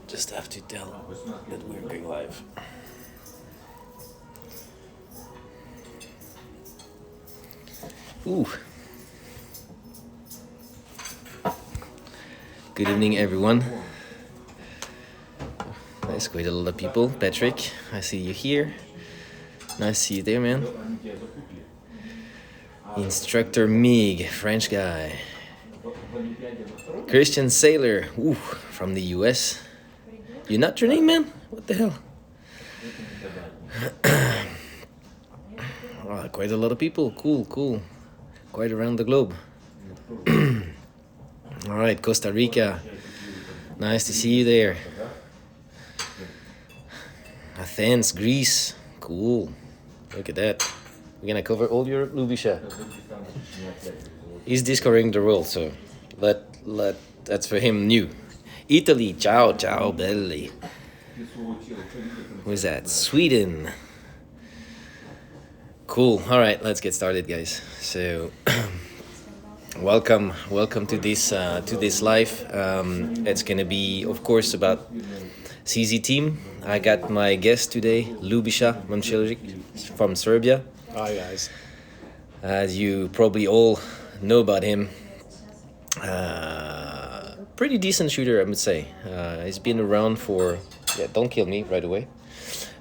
Just have to tell that we're going live. Ooh. Good evening, everyone. Nice, quite a lot of people. Patrick, I see you here. Nice to see you there, man. Instructor Mig, French guy. Christian Sailor, ooh, from the US. You're not training, man? What the hell? Oh, quite a lot of people. Cool. Quite around the globe. All right, Costa Rica. Nice to see you there. Athens, Greece. Cool. Look at that. We're gonna cover all Europe, Lubisha. He's discovering the world, so that's for him new. Italy, ciao, belli. Who's that? Sweden. Cool. All right, let's get started, guys. So, welcome to this live. It's gonna be, of course, about CZ team. I got my guest today, Lubisha Momčilić from Serbia. Hi guys. As you probably all know about him, pretty decent shooter, I would say. He's been around for, don't kill me right away.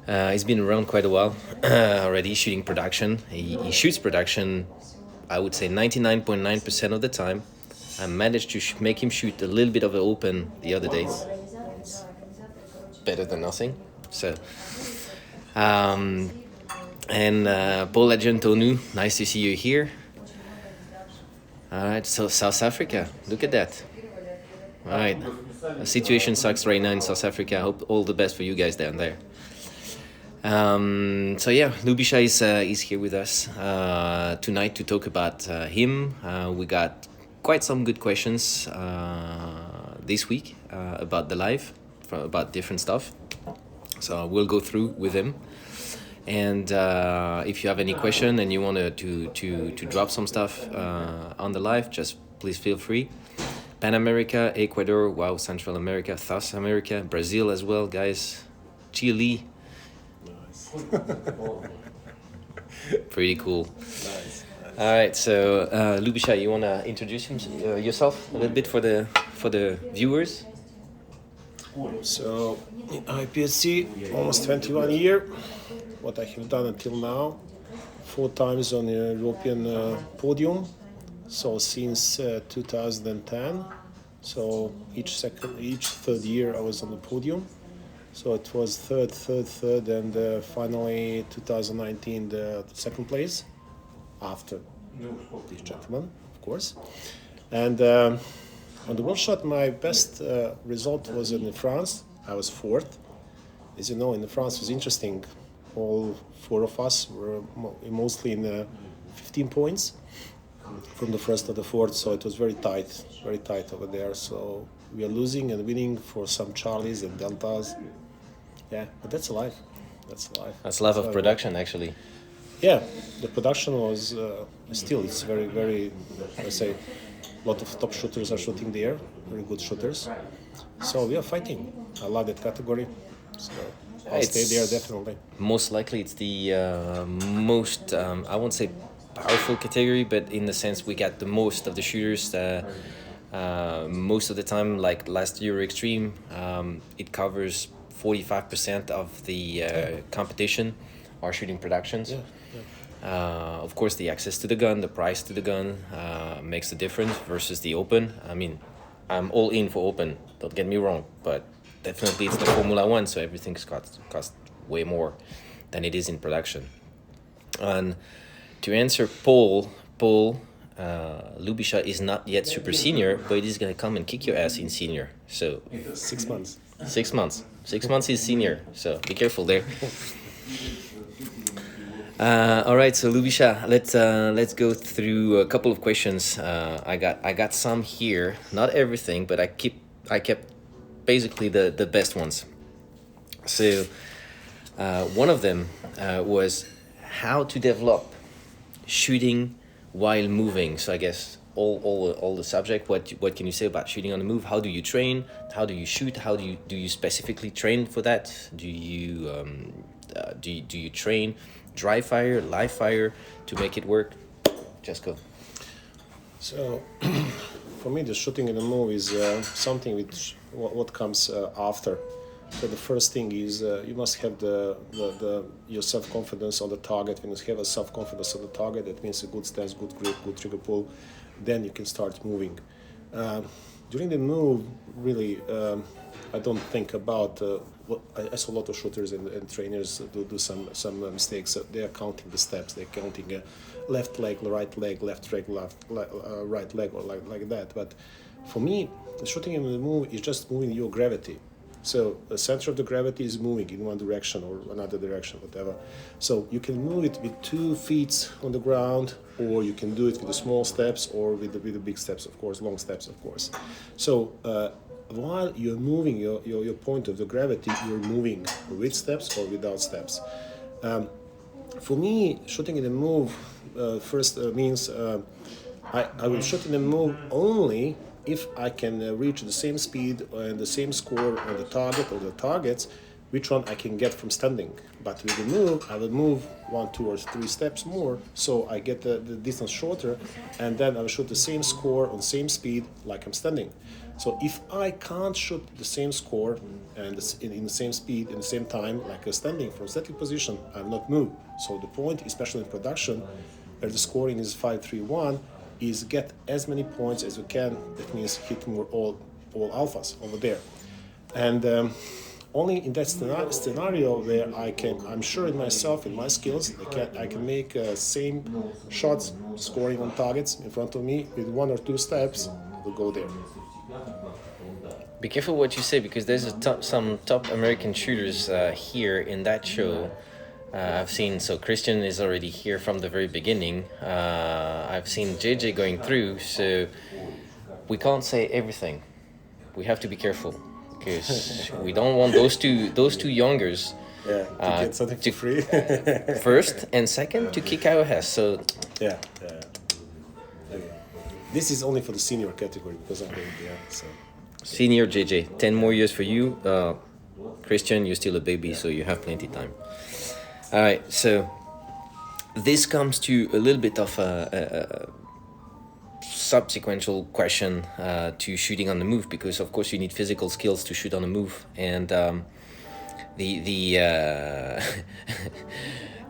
He's been around quite a while already, shooting production. He shoots production, I would say 99.9% of the time. I managed to make him shoot a little bit of an open the other days. Better than nothing. So, and Paul Agentonu, nice to see you here. All right, so South Africa, look at that. All right, the situation sucks right now in South Africa. I hope all the best for you guys down there. So yeah, Lubisha is here with us tonight to talk about him. We got quite some good questions this week about the live, about different stuff. So we'll go through with him. And if you have any question and you want to drop some stuff on the live, just please feel free. Pan America, Ecuador, wow, Central America, South America, Brazil as well, guys. Chile. Nice. Pretty cool. Nice. All right, so Lubisha, you want to introduce yourself a little bit for the viewers? So, in IPSC, almost 21 years. What I have done until now, 4 times on the European podium. So since 2010, so each third year I was on the podium. So it was third, and finally 2019 the second place, after this gentleman, of course. And on the world shot, my best result was in France. I was 4th. As you know, in France was interesting. All 4 of us were mostly in 15 points from the 1st to the 4th, so it was very tight over there. So we are losing and winning for some Charlies and Deltas. Yeah, but that's life. That's life of production, actually. Yeah, the production was still, it's very, very, I say, a lot of top shooters are shooting there, very good shooters. So we are fighting. I love that category. So I'll stay there definitely. Most likely it's the most, I won't say powerful category, but in the sense we got the most of the shooters. Most of the time, like last year Extreme, it covers 45% of the competition are shooting productions. Of course, the access to the gun, the price to the gun makes a difference versus the open. I mean, I'm all in for open, don't get me wrong, but definitely it's the Formula One, so everything's cost way more than it is in production. And to answer Paul, Lubisha is not yet super senior, but he's gonna come and kick your ass in senior. So 6 months. 6 months. 6 months is senior, so be careful there. All right, so Lubisha, let's go through a couple of questions. I got some here, not everything, but I kept basically the best ones. So one of them was how to develop shooting while moving. So I guess all the subject. What can you say about shooting on the move? How do you train? How do you shoot? How do you specifically train for that? Do you train dry fire, live fire to make it work? Just go. So, for me, the shooting in the move is something which what comes after. So the first thing is you must have the your self confidence on the target. When you have a self confidence on the target, that means a good stance, good grip, good trigger pull. Then you can start moving. During the move, really, I don't think about. I saw a lot of shooters and trainers do some mistakes. They are counting the steps. They're counting left leg, right leg, left leg, right leg, or like that. But for me, the shooting in the move is just moving your gravity. So the center of the gravity is moving in one direction or another direction, whatever. So you can move it with 2 feet on the ground, or you can do it with the small steps, or with the big steps, of course, long steps, of course. So while you're moving your point of the gravity, you're moving with steps or without steps. For me, shooting in the move first means I will shoot in the move only if I can reach the same speed and the same score on the target or the targets, which one I can get from standing. But with the move, I will move 1, 2, or 3 steps more, so I get the distance shorter, and then I will shoot the same score on same speed like I'm standing. So if I can't shoot the same score and in the same speed in the same time like a standing from static position, I will not move. So the point, especially in production, where the scoring is 5-3-1, is get as many points as you can. That means hit more all alphas over there, and only in that scenario where I'm sure in myself, in my skills, I can make same shots, scoring on targets in front of me with 1 or 2 steps. We'll go there. Be careful what you say, because there's some top American shooters here in that show. I've seen, so Christian is already here from the very beginning. I've seen JJ going through, so we can't say everything. We have to be careful, because we don't want those two youngers to get something for free. First, and second, to kick our ass. So yeah. Okay. This is only for the senior category, because I'm going there. So senior JJ, 10 more years for you. Christian, you're still a baby, so you have plenty of time. All right, so this comes to a little bit of a subsequential question to shooting on the move, because of course you need physical skills to shoot on the move, and and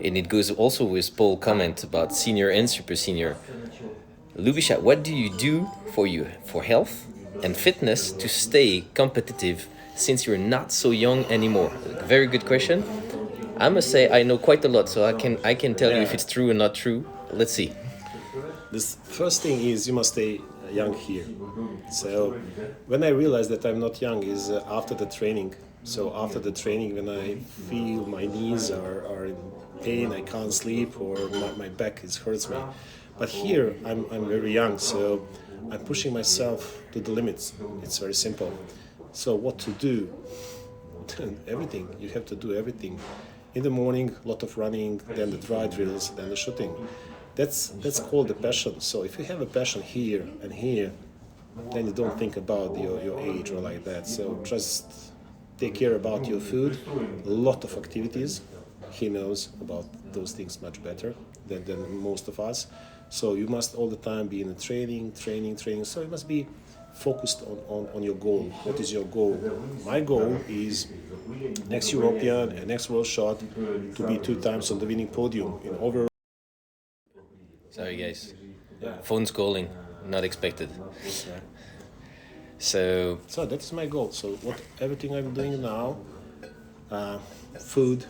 it goes also with Paul's comment about senior and super senior. Lubisha, what do you do for health and fitness to stay competitive since you're not so young anymore? Very good question. I must say I know quite a lot, so I can tell you if it's true or not true. Let's see. This first thing is you must stay young here. So when I realized that I'm not young is after the training. So after the training, when I feel my knees are in pain, I can't sleep, or my back hurts me. But here I'm very young, so I'm pushing myself to the limits. It's very simple. So what to do? Everything. You have to do everything. In the morning, a lot of running, then the dry drills, then the shooting. That's called the passion. So if you have a passion here and here, then you don't think about your age or like that. So just take care about your food, a lot of activities. He knows about those things much better than most of us. So you must all the time be in a training. So you must be focused on your goal. What is your goal? My goal is next European and next World Shot to be 2 times on the winning podium in over. Sorry guys, phone's calling, not expected. So that is my goal. So everything I'm doing now, food,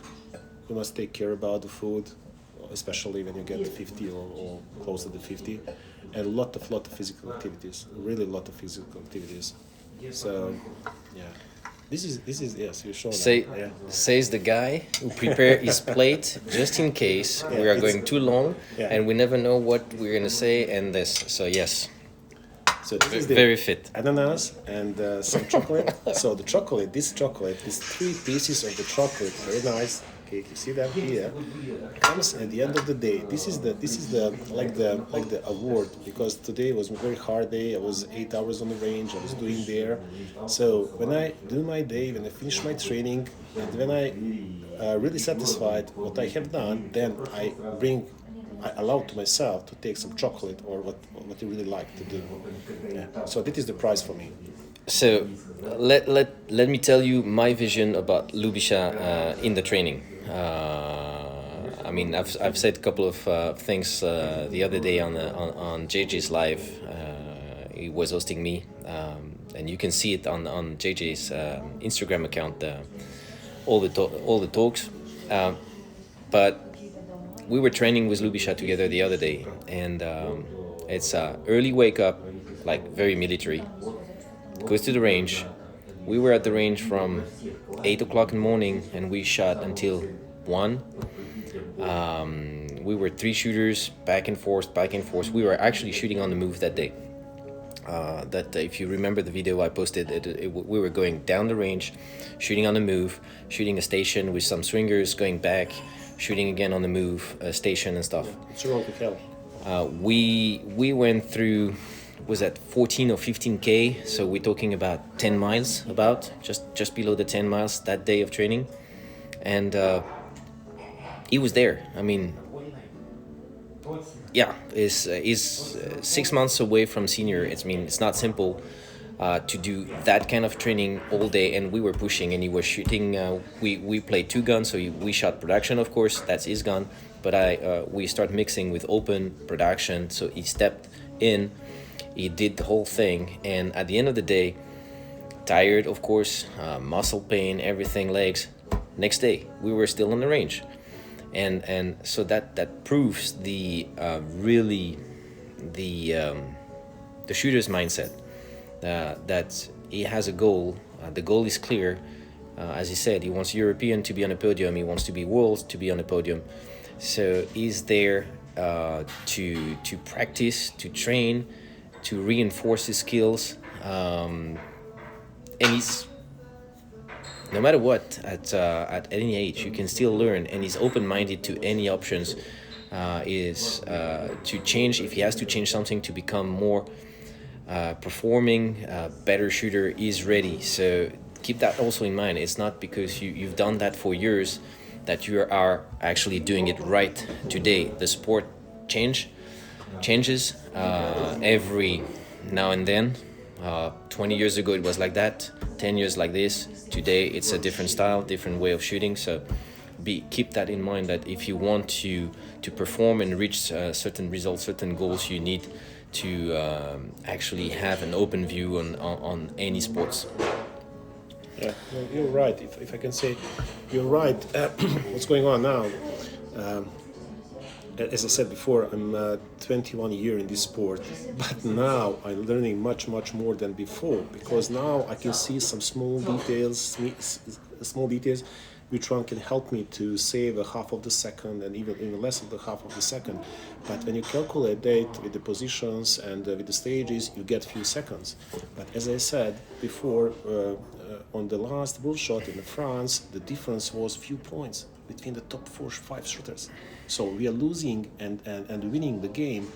you must take care about the food, especially when you get 50 or close to the 50, and a lot of physical activities, really a lot of physical activities. So yeah. This is yes, you show that. Says the guy who prepare his plate just in case we are going too long and we never know what we're gonna say and this. So yes. So this is very fit. Ananas and some chocolate. So the chocolate, this 3 pieces of the chocolate, very nice, Okay, you see that here comes at the end of the day. This is the like the award, because today was a very hard day. I was 8 hours on the range. I was doing there. So when I do my day, when I finish my training, and when I really satisfied what I have done, then I allow to myself to take some chocolate or what you really like to do. Yeah. So that is the prize for me. So let me tell you my vision about Lubisha in the training. I mean, I've said a couple of things the other day on JJ's live. He was hosting me, and you can see it on JJ's Instagram account. All the talks, but we were training with Lubisha together the other day, and it's early wake up, like very military. Goes to the range. We were at the range from 8 o'clock in the morning, and we shot until 1. We were 3 shooters, back and forth, back and forth. We were actually shooting on the move that day. If you remember the video I posted, we were going down the range, shooting on the move, shooting a station with some swingers, going back, shooting again on the move, a station and stuff. It's wrong to hell. We went through, was that 14 or 15K, so we're talking about 10 miles, about just below the 10 miles that day of training. And he was there. I mean, yeah, is 6 months away from senior. It's not simple to do that kind of training all day, and we were pushing, and he was shooting. We played 2 guns, so we shot production, of course, that's his gun, but we start mixing with open production, so he stepped in, he did the whole thing, and at the end of the day, tired, of course, muscle pain, everything, legs. Next day, we were still on the range. And so that proves the shooter's mindset, that he has a goal. The goal is clear. As he said, he wants European to be on a podium. He wants to be world to be on a podium. So he's there to practice, to train, to reinforce his skills, and he's, no matter what, at any age, you can still learn, and he's open-minded to any options. Is to change, if he has to change something to become more performing, better shooter, is ready. So keep that also in mind. It's not because you've done that for years that you are actually doing it right today. The sport changes every now and then. 20 years ago it was like that, 10 years like this. Today it's a different style, different way of shooting. So keep that in mind, that if you want to perform and reach certain results, certain goals, you need to actually have an open view on any sports. Yeah, well, you're right. If I can say, you're right. What's going on now? As I said before, I'm 21 years in this sport, but now I'm learning much more than before, because now I can see some small details, which one can help me to save a half of the second, and even less of the half of the second. But when you calculate that with the positions and with the stages, you get few seconds. But as I said before, on the last bull shot in France, the difference was few points between the top 4-5 shooters. So we are losing and winning the game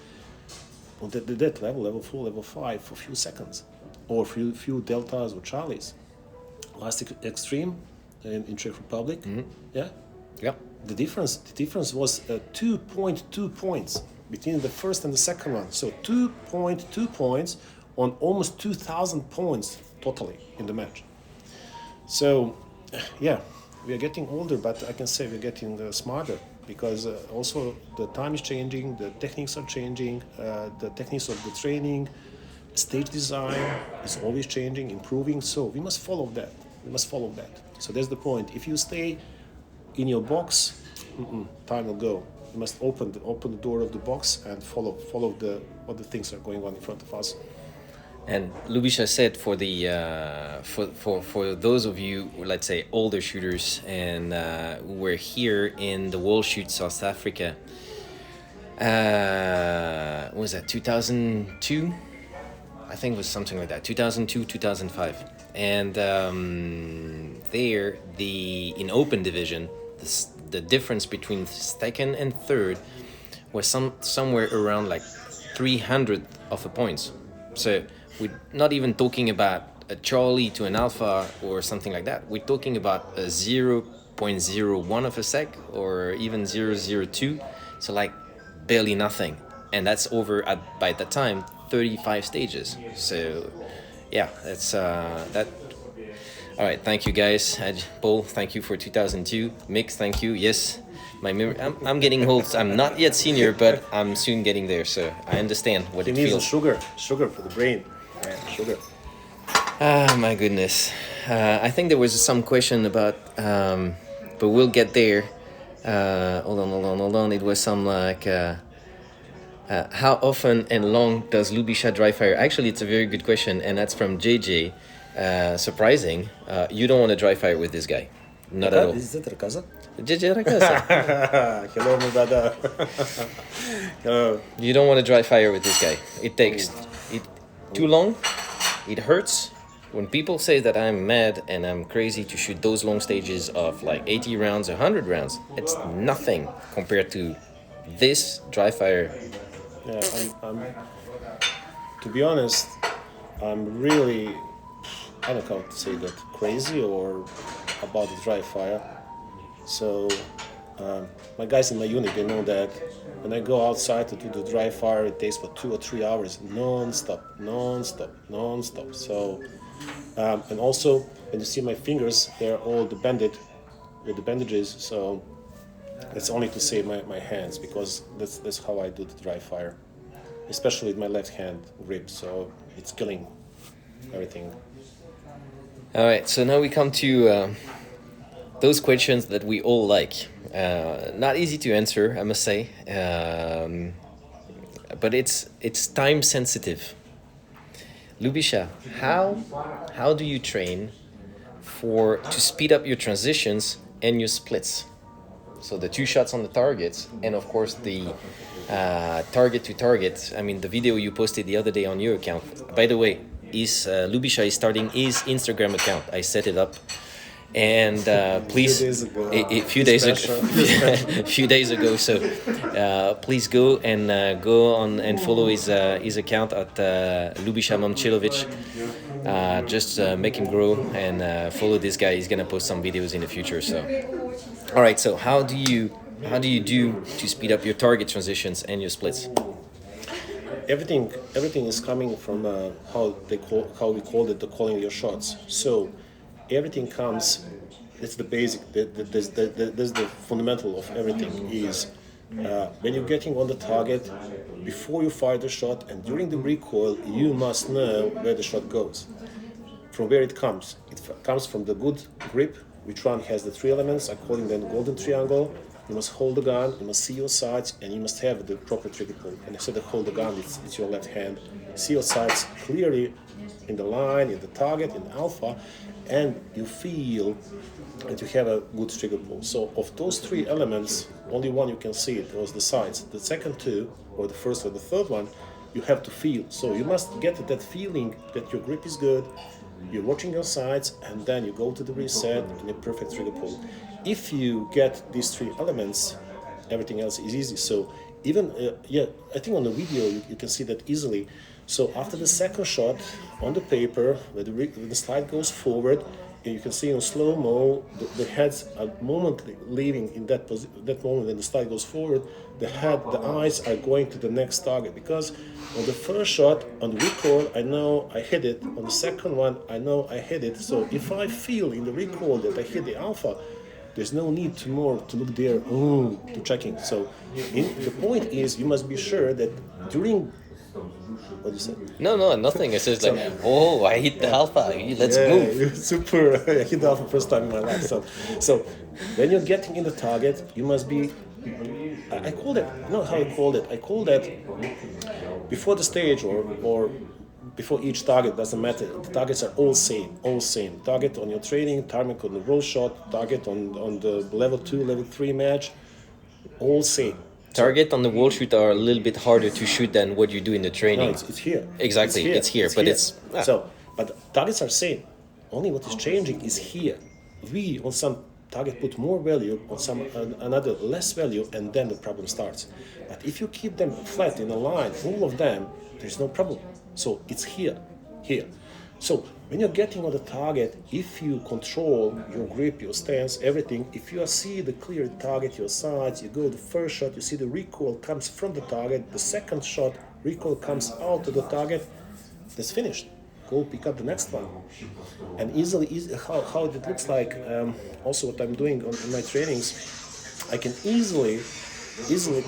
on that level 4, level 5, for few seconds, or few deltas or charlies. Last extreme in Czech Republic, yeah. The difference was 2.2 points between the first and the second one. So 2.2 points on almost 2,000 points totally in the match. So, yeah, we are getting older, but I can say we're getting smarter, because also the time is changing, the techniques are changing, the techniques of the training, stage design is always changing, improving. So we must follow that. So that's the point. If you stay in your box, time will go. You must open the door of the box and follow what the things are going on in front of us. And Lubisha said, for the for those of you, let's say, older shooters, and who were here in the World Shoot South Africa, what was that, 2002? I think it was something like that, 2002, 2005. And there, in open division, the difference between second and third was somewhere around like 300 of a points. So we're not even talking about a Charlie to an Alpha or something like that. We're talking about a 0.01 of a sec or even 0.02. So like barely nothing. And that's over at, by that time, 35 stages. So yeah, that's that. All right, thank you guys. Paul, thank you for 2002. Mick, thank you. Yes, my memory. I'm getting old. I'm not yet senior, but I'm soon getting there. So I understand what it needs feels. Sugar for the brain. Yeah, sugar. Ah, my goodness. I think there was some question about, but we'll get there. Hold on. It was some like, how often and long does Lubisha dry fire? Actually, it's a very good question, and that's from JJ. Surprising. You don't want to dry fire with this guy. Not at all. Is that Rakaza? JJ Rakasa. Hello, my brother. Hello. You don't want to dry fire with this guy. It takes it too long. It hurts. When people say that I'm mad and I'm crazy to shoot those long stages of like 80 rounds, 100 rounds, it's nothing compared to this dry fire. Yeah, I'm to be honest, I'm really, I don't know how to say that, crazy or about the dry fire. So my guys in my unit, they know that when I go outside to do the dry fire, it takes for 2 or 3 hours non-stop. So and also when you see my fingers, they're all banded with the bandages, so it's only to save my hands, because that's how I do the dry fire, especially with my left hand grip, so it's killing everything. All right, so now we come to those questions that we all like. Not easy to answer, I must say, but it's time sensitive. Lubisha, how do you train to speed up your transitions and your splits? So the 2 shots on the targets, and of course the target to target. I mean, the video you posted the other day on your account. By the way, Lubisha is starting his Instagram account. I set it up. And please, a few days ago. So please go on and follow his account at Lubisha Momcilovic. Just make him grow and follow this guy. He's gonna post some videos in the future. So, all right. So how do you do to speed up your target transitions and your splits? Everything is coming from how we call it, the calling your shots. So everything comes, it's the basic, that's the fundamental of everything is when you're getting on the target, before you fire the shot and during the recoil, you must know where the shot goes, from where it comes. It comes from the good grip, which one has the 3 elements, I call it the golden triangle. You must hold the gun, you must see your sights, and you must have the proper trigger pull. And instead of hold the gun, it's your left hand. See your sights clearly in the line, in the target, in the alpha, and you feel that you have a good trigger pull. So of those 3 elements, only one you can see, it was the sights. The second 2, or the first or the third one, you have to feel. So you must get that feeling that your grip is good, you're watching your sights, and then you go to the reset and a perfect trigger pull. If you get these 3 elements, everything else is easy. So even, I think on the video you can see that easily. So after the second shot, on the paper, when the slide goes forward, you can see in slow-mo, the heads are momently leaving in that moment when the slide goes forward, the eyes are going to the next target. Because on the first shot, on the recoil, I know I hit it. On the second one, I know I hit it. So if I feel in the recoil that I hit the alpha, there's no need to look there, to checking. So the point is, you must be sure that during, what you say? No, nothing. It's just like, oh, I hit the alpha. Let's move. Super. I hit the alpha first time in my life. So when you're getting in the target, you must be. I call it. You know how I called it? I call that before the stage or before each target, doesn't matter. The targets are all same. Target on your training, target on the roll shot, target on the level 2, level 3 match, all same. Target on the wall shoot are a little bit harder to shoot than what you do in the training. No, it's here. Exactly, it's here. So, but targets are same. Only what is changing is here. We on some target put more value on some another less value, and then the problem starts. But if you keep them flat in a line, all of them, there's no problem. So it's here, here. So when you're getting on the target, if you control your grip, your stance, everything, if you see the clear target, your sides, you go the first shot, you see the recoil comes from the target, the second shot, recoil comes out of the target, that's finished. Go pick up the next one. And easily how it looks like, also what I'm doing on my trainings, I can easily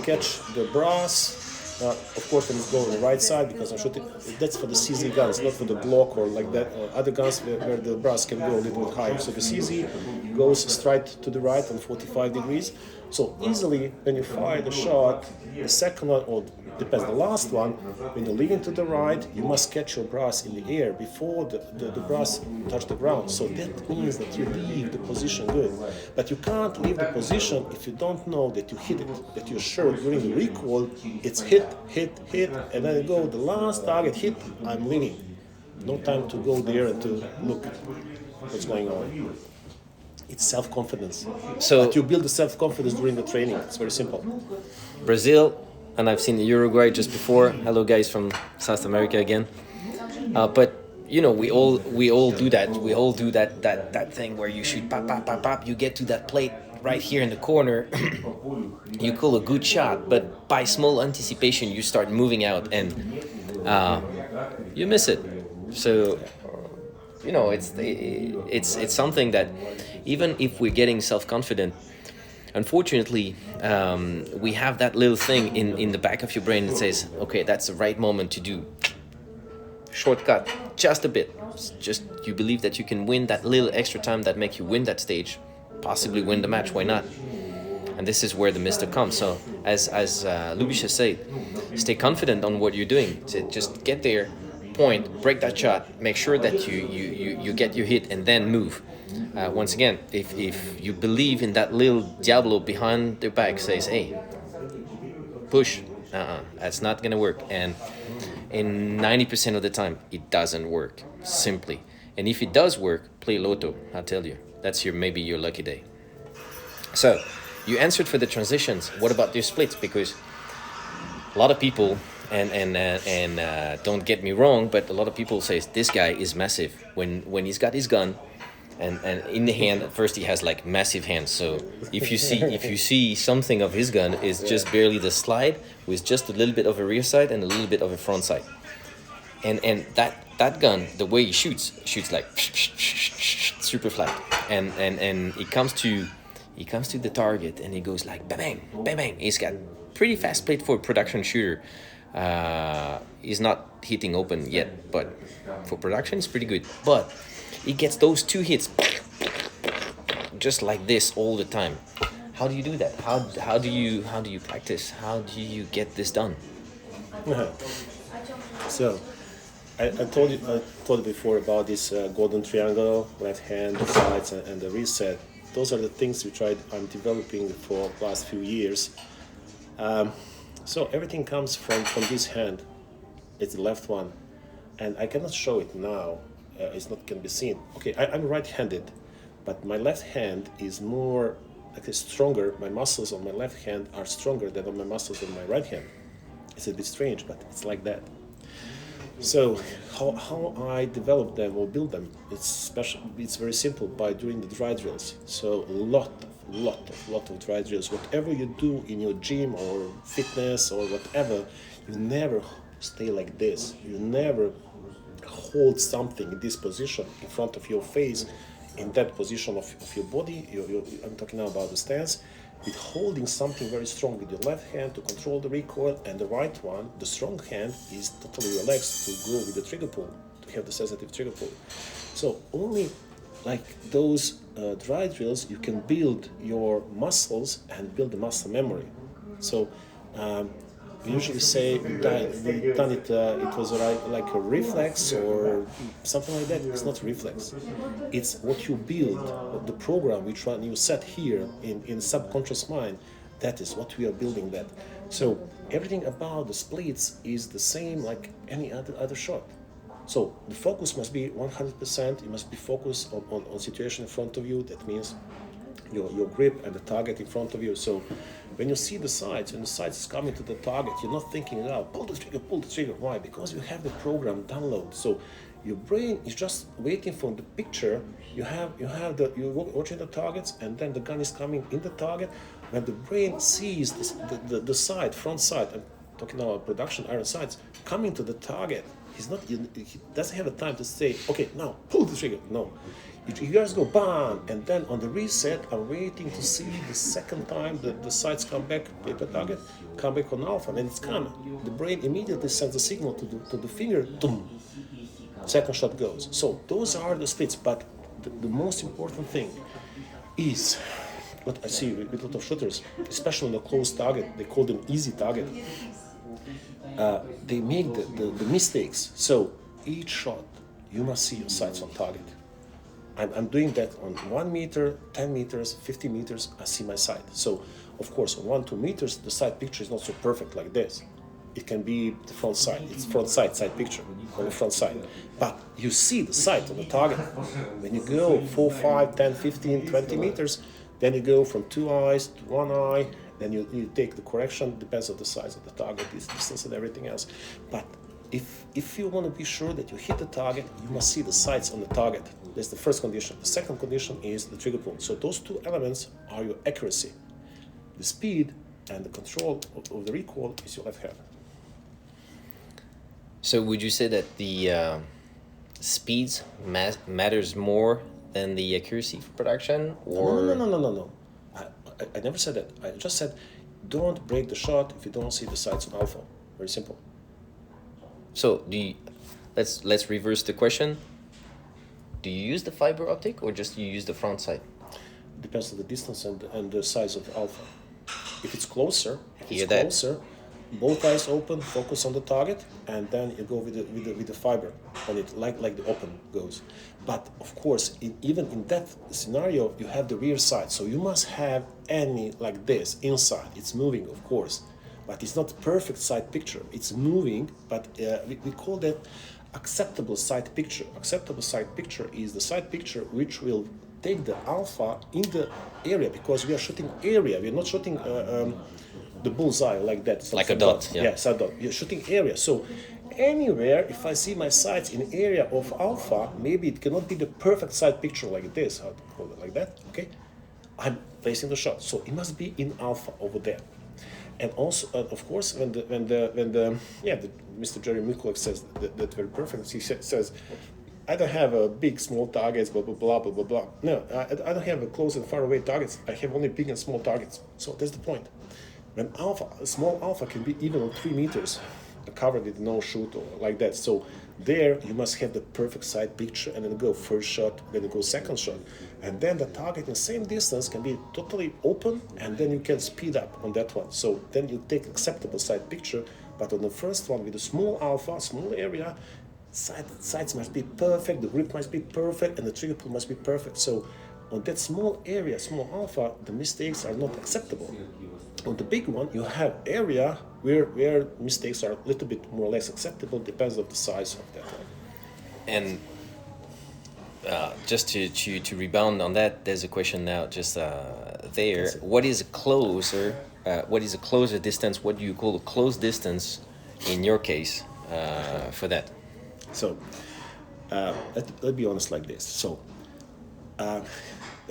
catch the brass. Of course, I'm going on the right side because I'm shooting. That's for the CZ guns, not for the Glock or like that. Other guns where the brass can go a little bit higher. So the CZ goes straight to the right on 45 degrees. So easily, when you fire the shot, the second one, or depends, the last one, when you're leaning to the right, you must catch your brass in the air before the brass touch the ground. So that means that you leave the position good. But you can't leave the position if you don't know that you hit it, that you're sure during the recoil, it's hit, and then you go, the last target hit, I'm leaving. No time to go there and to look what's going on. It's self-confidence. So but you build the self-confidence during the training. It's very simple. Brazil, and I've seen Uruguay just before. Hello, guys from South America again. But you know, we all do that. We all do that thing where you shoot pop, pop, pop, pop. You get to that plate right here in the corner. You call a good shot, but by small anticipation, you start moving out and you miss it. So you know, it's something that even if we're getting self-confident, unfortunately, we have that little thing in the back of your brain that says, okay, that's the right moment to do shortcut just a bit. Just you believe that you can win that little extra time that make you win that stage, possibly win the match. Why not? And this is where the mistake comes. So as Lubis has said, stay confident on what you're doing. Just get there, point, break that shot, make sure that you get your hit, and then move. Once again, if you believe in that little Diablo behind their back says, hey, push, that's not gonna work. And in 90% of the time, it doesn't work, simply. And if it does work, play Lotto, I'll tell you. That's maybe your lucky day. So, you answered for the transitions. What about your splits? Because a lot of people, and don't get me wrong, but a lot of people say this guy is massive. When he's got his gun, and in the hand, at first he has like massive hands. So if you see something of his gun, is just barely the slide with just a little bit of a rear sight and a little bit of a front sight. And that gun, the way he shoots like super flat, and he comes to the target and he goes like bang bang bang bang. He's got pretty fast plate for a production shooter. He's not hitting open yet, but for production it's pretty good. But he gets those two hits just like this all the time. How do you do that? How do you practice? How do you get this done? So I told you before about this golden triangle, left hand, the sides, and the reset. Those are the things which I'm developing for the last few years. So everything comes from this hand. It's the left one, and I cannot show it now. It's not can be seen. Okay, I'm right-handed, but my left hand is more stronger. My muscles on my left hand are stronger than on my muscles on my right hand. It's a bit strange, but it's like that. So how I develop them or build them, it's special. It's very simple by doing the dry drills. So a lot of dry drills. Whatever you do in your gym or fitness or whatever, you never stay like this. You never hold something in this position in front of your face, in that position of your body. I'm talking now about the stance, with holding something very strong with your left hand to control the recoil, and the right one, the strong hand, is totally relaxed to go with the trigger pull, to have the sensitive trigger pull. So only like those dry drills you can build your muscles and build the muscle memory. So we usually say we done it. It was like a reflex or something like that. It's not reflex. It's what you build, the program which one you set here in subconscious mind. That is what we are building. That. So everything about the splits is the same like any other shot. So the focus must be 100%. You must be focused on situation in front of you. That means your grip and the target in front of you. So when you see the sights, when the sights is coming to the target, you're not thinking, oh, pull the trigger, pull the trigger. Why? Because you have the program download. So your brain is just waiting for the picture. You're watching the targets, and then the gun is coming in the target. When the brain sees the sight, front sight, I'm talking now about production iron sights, coming to the target, he doesn't have the time to say, okay, now pull the trigger. No. You guys go bam, and then on the reset, I'm waiting to see the second time the sights come back, paper target, come back on alpha, and it's coming. The brain immediately sends a signal to the finger, boom, second shot goes. So those are the splits, but the most important thing is what I see with a lot of shooters, especially on a close target, they call them easy target. They make the mistakes. So each shot, you must see your sights on target. I'm doing that on 1 meter, 10 meters, 50 meters, I see my sight. So, of course, on 1, 2 meters, the sight picture is not so perfect like this. It can be the front side, it's front side picture on the front side. But you see the sight on the target. When you go 4, 5, 10, 15, 20 meters, then you go from 2 eyes to 1 eye, then you take the correction, depends on the size of the target, distance and everything else. But if you want to be sure that you hit the target, you must see the sights on the target. That's the first condition. The second condition is the trigger pull. So those two elements are your accuracy. The speed and the control of the recoil is your left hand. So would you say that the speeds matters more than the accuracy for production? Or No. I never said that. I just said don't break the shot if you don't see the sights on alpha. Very simple. So let's reverse the question. Do you use the fiber optic or just you use the front sight? Depends on the distance and the size of the alpha. If it's closer, both eyes open, focus on the target, and then you go with the fiber on it, like the open goes. But of course, even in that scenario, you have the rear sight, so you must have enemy like this inside. It's moving, of course, but it's not perfect sight picture. It's moving, but we call that acceptable sight picture. Acceptable sight picture is the sight picture which will take the alpha in the area, because we are shooting area. We are not shooting the bullseye like that. It's like a dot. Yeah. Yes, a dot. You're shooting area. So anywhere, if I see my sights in area of alpha, maybe it cannot be the perfect sight picture like this. How to call it like that? Okay. I'm placing the shot, so it must be in alpha over there. And also, of course, when Mr. Jerry Mikulek says that very perfect, he says, I don't have a big, small targets, blah, blah, blah, blah, blah, blah. No, I don't have a close and far away targets. I have only big and small targets. So that's the point. When a small alpha can be even on 3 meters, covered with no shoot or like that. So there you must have the perfect sight picture, and then go first shot, then you go second shot. And then the target in the same distance can be totally open, and then you can speed up on that one. So then you take acceptable sight picture, but on the first one with a small alpha, small area, sights must be perfect, the grip must be perfect, and the trigger pull must be perfect. So on that small area, small alpha, the mistakes are not acceptable. On the big one, you have area where mistakes are a little bit more or less acceptable, depends on the size of that one. And just to rebound on that, there's a question now just there. What is a closer distance? What do you call a close distance in your case for that? So let's be honest like this. So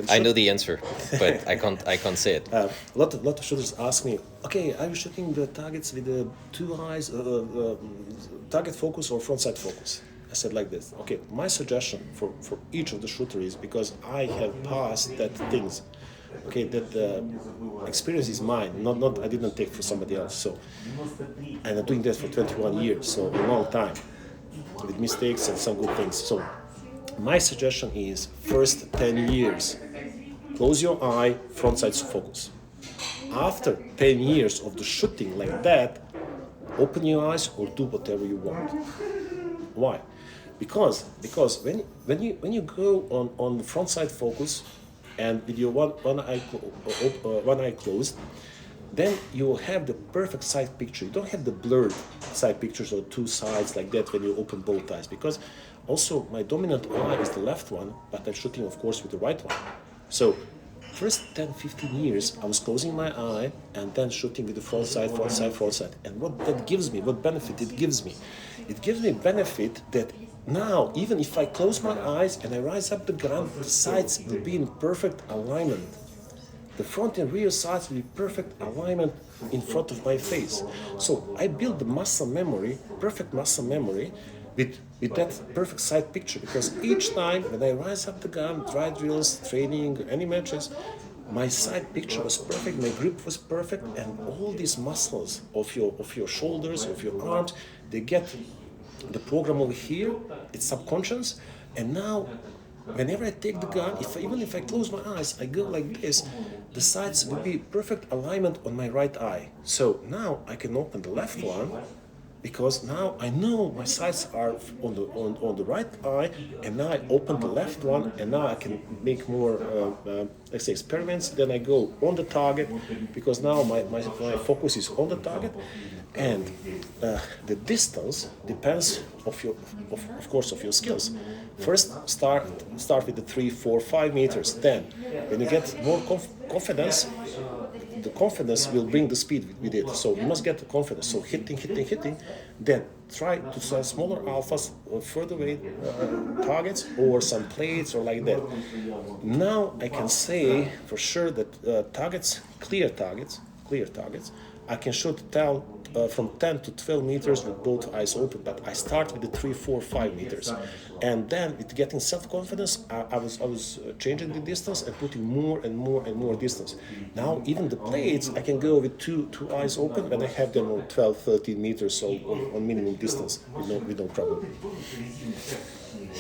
I know the answer, but I can't say it. A lot of shooters ask me, okay, are you shooting the targets with the 2 eyes, target focus or front sight focus? I said like this. Okay, my suggestion for each of the shooters is, because I have passed that things. Okay, that experience is mine. Not I didn't take for somebody else. So, and I'm doing that for 21 years, so a long time, with mistakes and some good things. So, my suggestion is first 10 years, close your eye, front sight focus. After 10 years of the shooting like that, open your eyes or do whatever you want. Why? Because when you go on the front sight focus and with your one eye closed, then you will have the perfect sight picture. You don't have the blurred sight pictures or 2 sides like that when you open both eyes. Because also my dominant eye is the left one, but I'm shooting, of course, with the right one. So first 10, 15 years, I was closing my eye and then shooting with the front side, front side, front side. And what that gives me, what benefit it gives me? It gives me benefit that now, even if I close my eyes and I rise up the gun, the sights will be in perfect alignment. The front and rear sides will be perfect alignment in front of my face. So I build the muscle memory, perfect muscle memory, with that perfect sight picture, because each time when I rise up the gun, dry drills, training, any matches, my sight picture was perfect, my grip was perfect, and all these muscles of your shoulders, of your arms, they get the program over here, it's subconscious, and now whenever I take the gun, even if I close my eyes, I go like this, the sights will be perfect alignment on my right eye. So now I can open the left one, because now I know my sights are on the right eye, and now I open the left one, and now I can make more, let's say, experiments. Then I go on the target, because now my focus is on the target, and the distance depends of course of your skills. First, start with the 3, 4, 5 meters. Then, when you get more confidence, the confidence will bring the speed with it. So you must get the confidence. So hitting. Then try to sell smaller alphas or further away targets or some plates or like that. Now I can say for sure that clear targets, I can shoot down from 10 to 12 meters with both eyes open, but I start with the 3, 4, 5 meters. And then with getting self-confidence, I was changing the distance and putting more and more distance. Now even the plates, I can go with two eyes open when I have them on 12, 13 meters, so on minimum distance with no problem.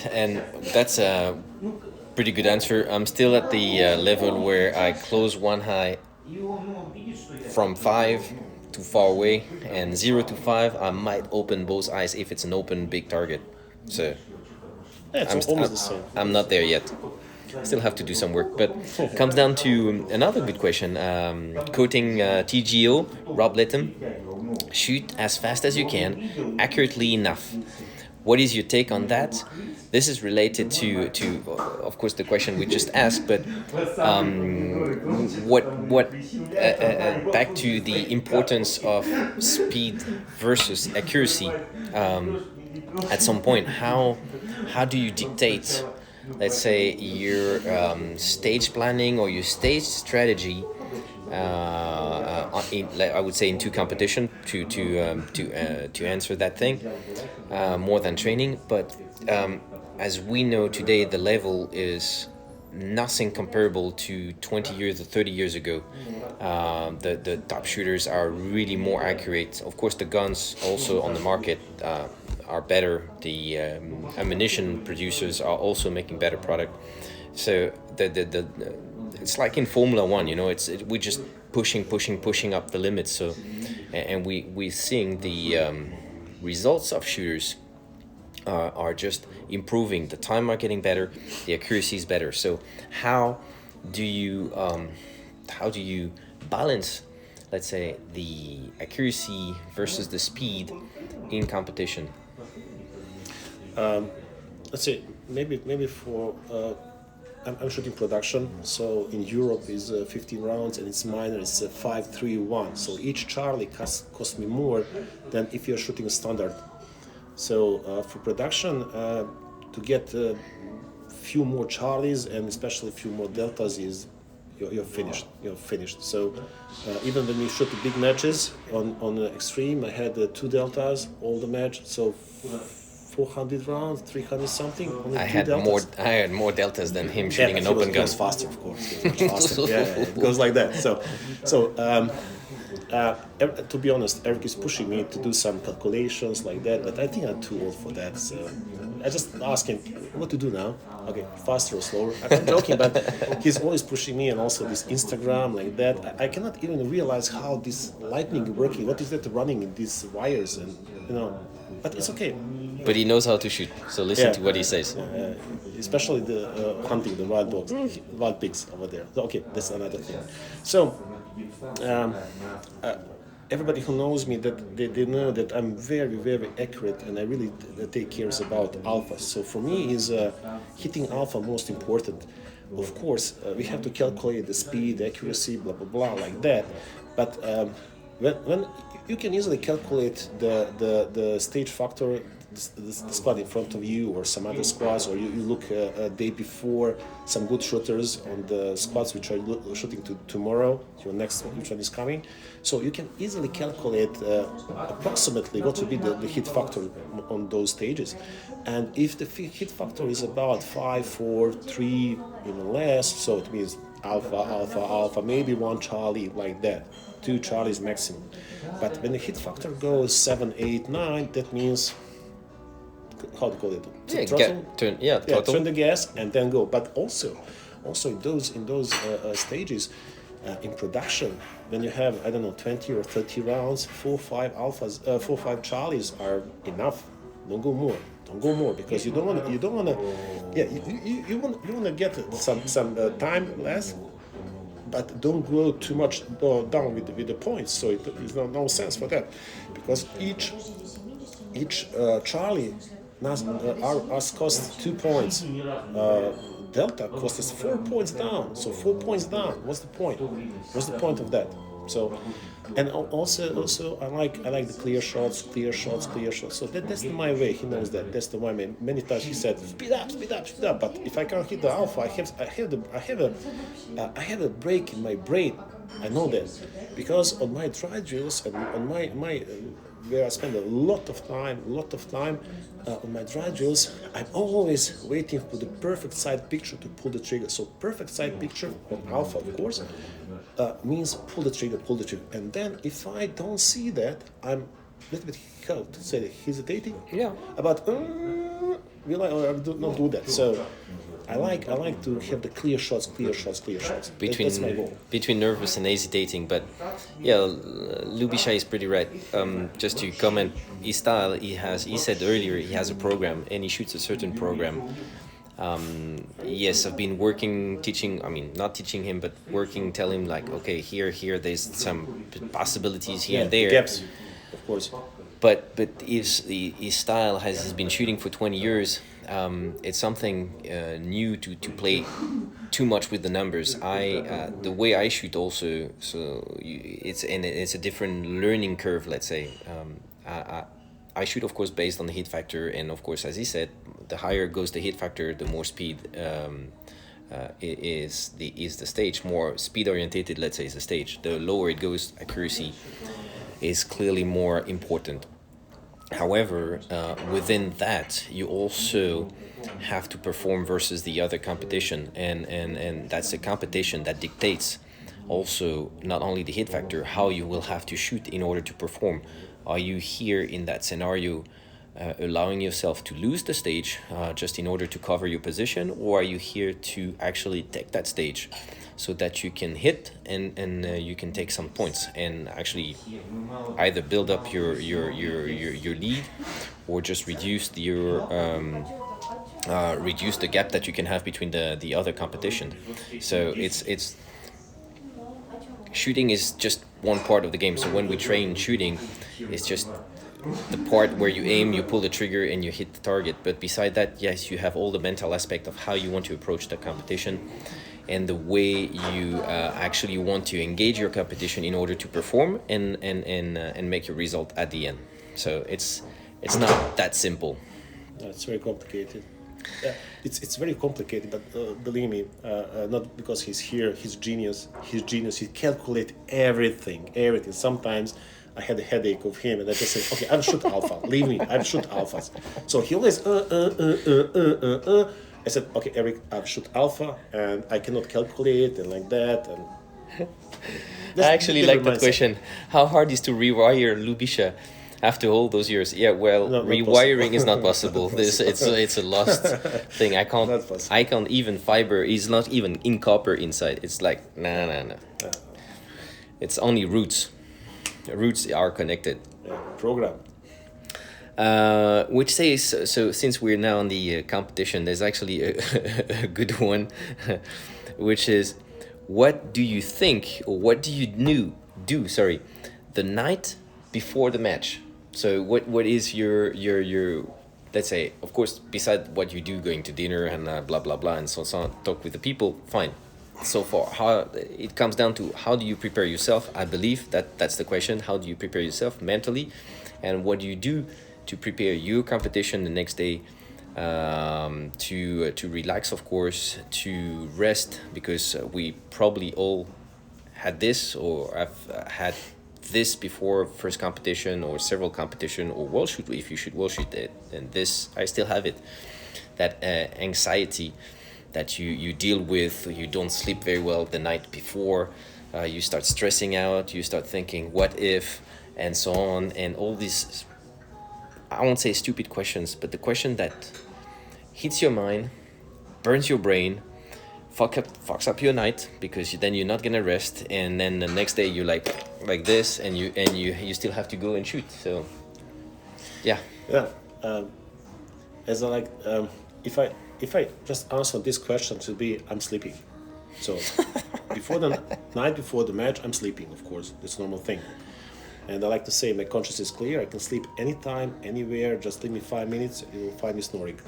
And that's a pretty good answer. I'm still at the level where I close one eye from 5 to far away, and 0 to 5 I might open both eyes if it's an open big target. So it's almost the same. I'm not there yet. Still have to do some work, but comes down to another good question. Quoting TGO, Rob Litton, shoot as fast as you can, accurately enough. What is your take on that? This is related to of course, the question we just asked, but back to the importance of speed versus accuracy. At some point, how do you dictate, let's say, your stage planning or your stage strategy? I would say into competition to answer that thing more than training, but as we know today, the level is nothing comparable to 20 years or 30 years ago. The top shooters are really more accurate. Of course, the guns also on the market are better. The ammunition producers are also making better product. So it's like in Formula One, we're just pushing up the limits. So, and we're seeing the results of shooters are just improving. The time are getting better, the accuracy is better. So how do you balance, let's say, the accuracy versus the speed in competition? Let's say maybe for I'm shooting production, so in Europe is 15 rounds, and it's minor, it's 5, 3, 1. So each Charlie cost me more than if you're shooting a standard. So for production, to get a few more Charlies and especially a few more Deltas is you're finished. So even when we shoot the big matches on the extreme, I had 2 Deltas all the match. So 400 rounds, 300 something. Only I had more deltas than him shooting an open gun. He was faster, of course. He was much faster. yeah, it goes like that. To be honest, Eric is pushing me to do some calculations like that, but I think I'm too old for that. So I just ask him what to do now. Okay, faster or slower? I'm joking, but he's always pushing me, and also this Instagram like that. I cannot even realize how this lightning working. What is that running in these wires, and but it's okay. But he knows how to shoot, so listen to what he says. Especially the hunting the wild dogs, wild pigs over there. So, okay, that's another thing. So everybody who knows me, that they know that I'm very, very accurate, and I really take care about alpha. So for me is hitting alpha most important. Of course, we have to calculate the speed, accuracy, blah blah blah, like that. But when you can easily calculate the stage factor, the squad in front of you, or some other squads, or you look a day before some good shooters on the squads which are shooting tomorrow, your next one, which one is coming. So you can easily calculate approximately what will be the hit factor on those stages. And if the hit factor is about 5, 4, 3, even less, so it means alpha, alpha, alpha, maybe one Charlie, like that. 2 Charlies maximum. But when the hit factor goes 7, 8, 9, that means, how to call it? Turn the gas and then go. But also in those stages, in production, when you have, I don't know, 20 or 30 rounds, 4, 5 alphas, 4, 5 Charlies are enough. Don't go more. Don't go more, because you don't want to. Yeah, you want to get some time less, but don't go too much down with the points. So it is no sense for that, because each Charlie us costs 2 points. Delta costs us 4 points down. So 4 points down. What's the point? What's the point of that? So, and also I like the clear shots. So that's my way. He knows that. That's the way. Many times he said, speed up. But if I can't hit the alpha, I have a break in my brain. I know that, because on my dry drills and on my where I spend a lot of time on my dry drills, I'm always waiting for the perfect side picture to pull the trigger. So perfect side picture on alpha, of course, means pull the trigger. And then if I don't see that, I'm a little bit, how to say, hesitating. Yeah. About will I or do not do that? So I like to have the clear shots. That's my goal. Between nervous and hesitating, but yeah, Lubisha is pretty right. Just to comment, his style, he said earlier he has a program and he shoots a certain program. Yes, I've been not teaching him, but tell him like, okay, here, there's some possibilities here and there. Gaps, of course. But his style has been shooting for 20 years. It's something new to play too much with the numbers. The way I shoot also, it's a different learning curve, let's say. I shoot, of course, based on the hit factor, and of course, as he said, the higher goes the hit factor, the more speed is the stage. More speed orientated, let's say, is the stage. The lower it goes, accuracy is clearly more important. However, within that, you also have to perform versus the other competition, and that's the competition that dictates also not only the hit factor, how you will have to shoot in order to perform. Are you here in that scenario allowing yourself to lose the stage just in order to cover your position, or are you here to actually take that stage so that you can hit and you can take some points and actually either build up your lead or just reduce reduce the gap that you can have between the other competition. So it's shooting is just one part of the game. So when we train shooting, it's just the part where you aim, you pull the trigger, and you hit the target. But beside that, yes, you have all the mental aspect of how you want to approach the competition and the way you actually want to engage your competition in order to perform and make your result at the end. So it's not that simple. It's very complicated. It's very complicated, but believe me, not because he's here, he's genius. He calculates everything. Sometimes I had a headache of him, and I just said, okay, I'll shoot alpha. Leave me, I'll shoot alphas. So he always I said, okay, Eric, I'll shoot alpha, and I cannot calculate and like that. And I actually like that question. How hard is to rewire Lubisha after all those years? Yeah, well, rewiring is not possible. It's a lost thing. I can't even fiber is not even in copper inside. It's like no. It's only roots. Roots are connected. Program. Which says, so since we're now on the competition, there's actually a good one, which is, what do you think, or what do you do the night before the match? So what is your let's say, of course, beside what you do, going to dinner and blah blah blah and so on, talk with the people, fine. So far, how it comes down to how do you prepare yourself? I believe that that's the question. How do you prepare yourself mentally, and what do you do to prepare your competition the next day? To relax, of course, to rest, because we probably all had this, or I've had this before first competition or several competition or world shoot, if you should world shoot it, and this I still have it, that anxiety that you deal with. You don't sleep very well the night before, you start stressing out, you start thinking what if, and so on, and all these, I won't say stupid questions, but the question that hits your mind, burns your brain, fucks up your night, because then you're not gonna rest, and then the next day you're like this, and you still have to go and shoot. So yeah. Yeah. As I like, if I just answer this question, to be I'm sleeping. So before the night before the match, I'm sleeping. Of course, it's a normal thing. And I like to say my conscience is clear. I can sleep anytime, anywhere. Just give me 5 minutes, you will find me snoring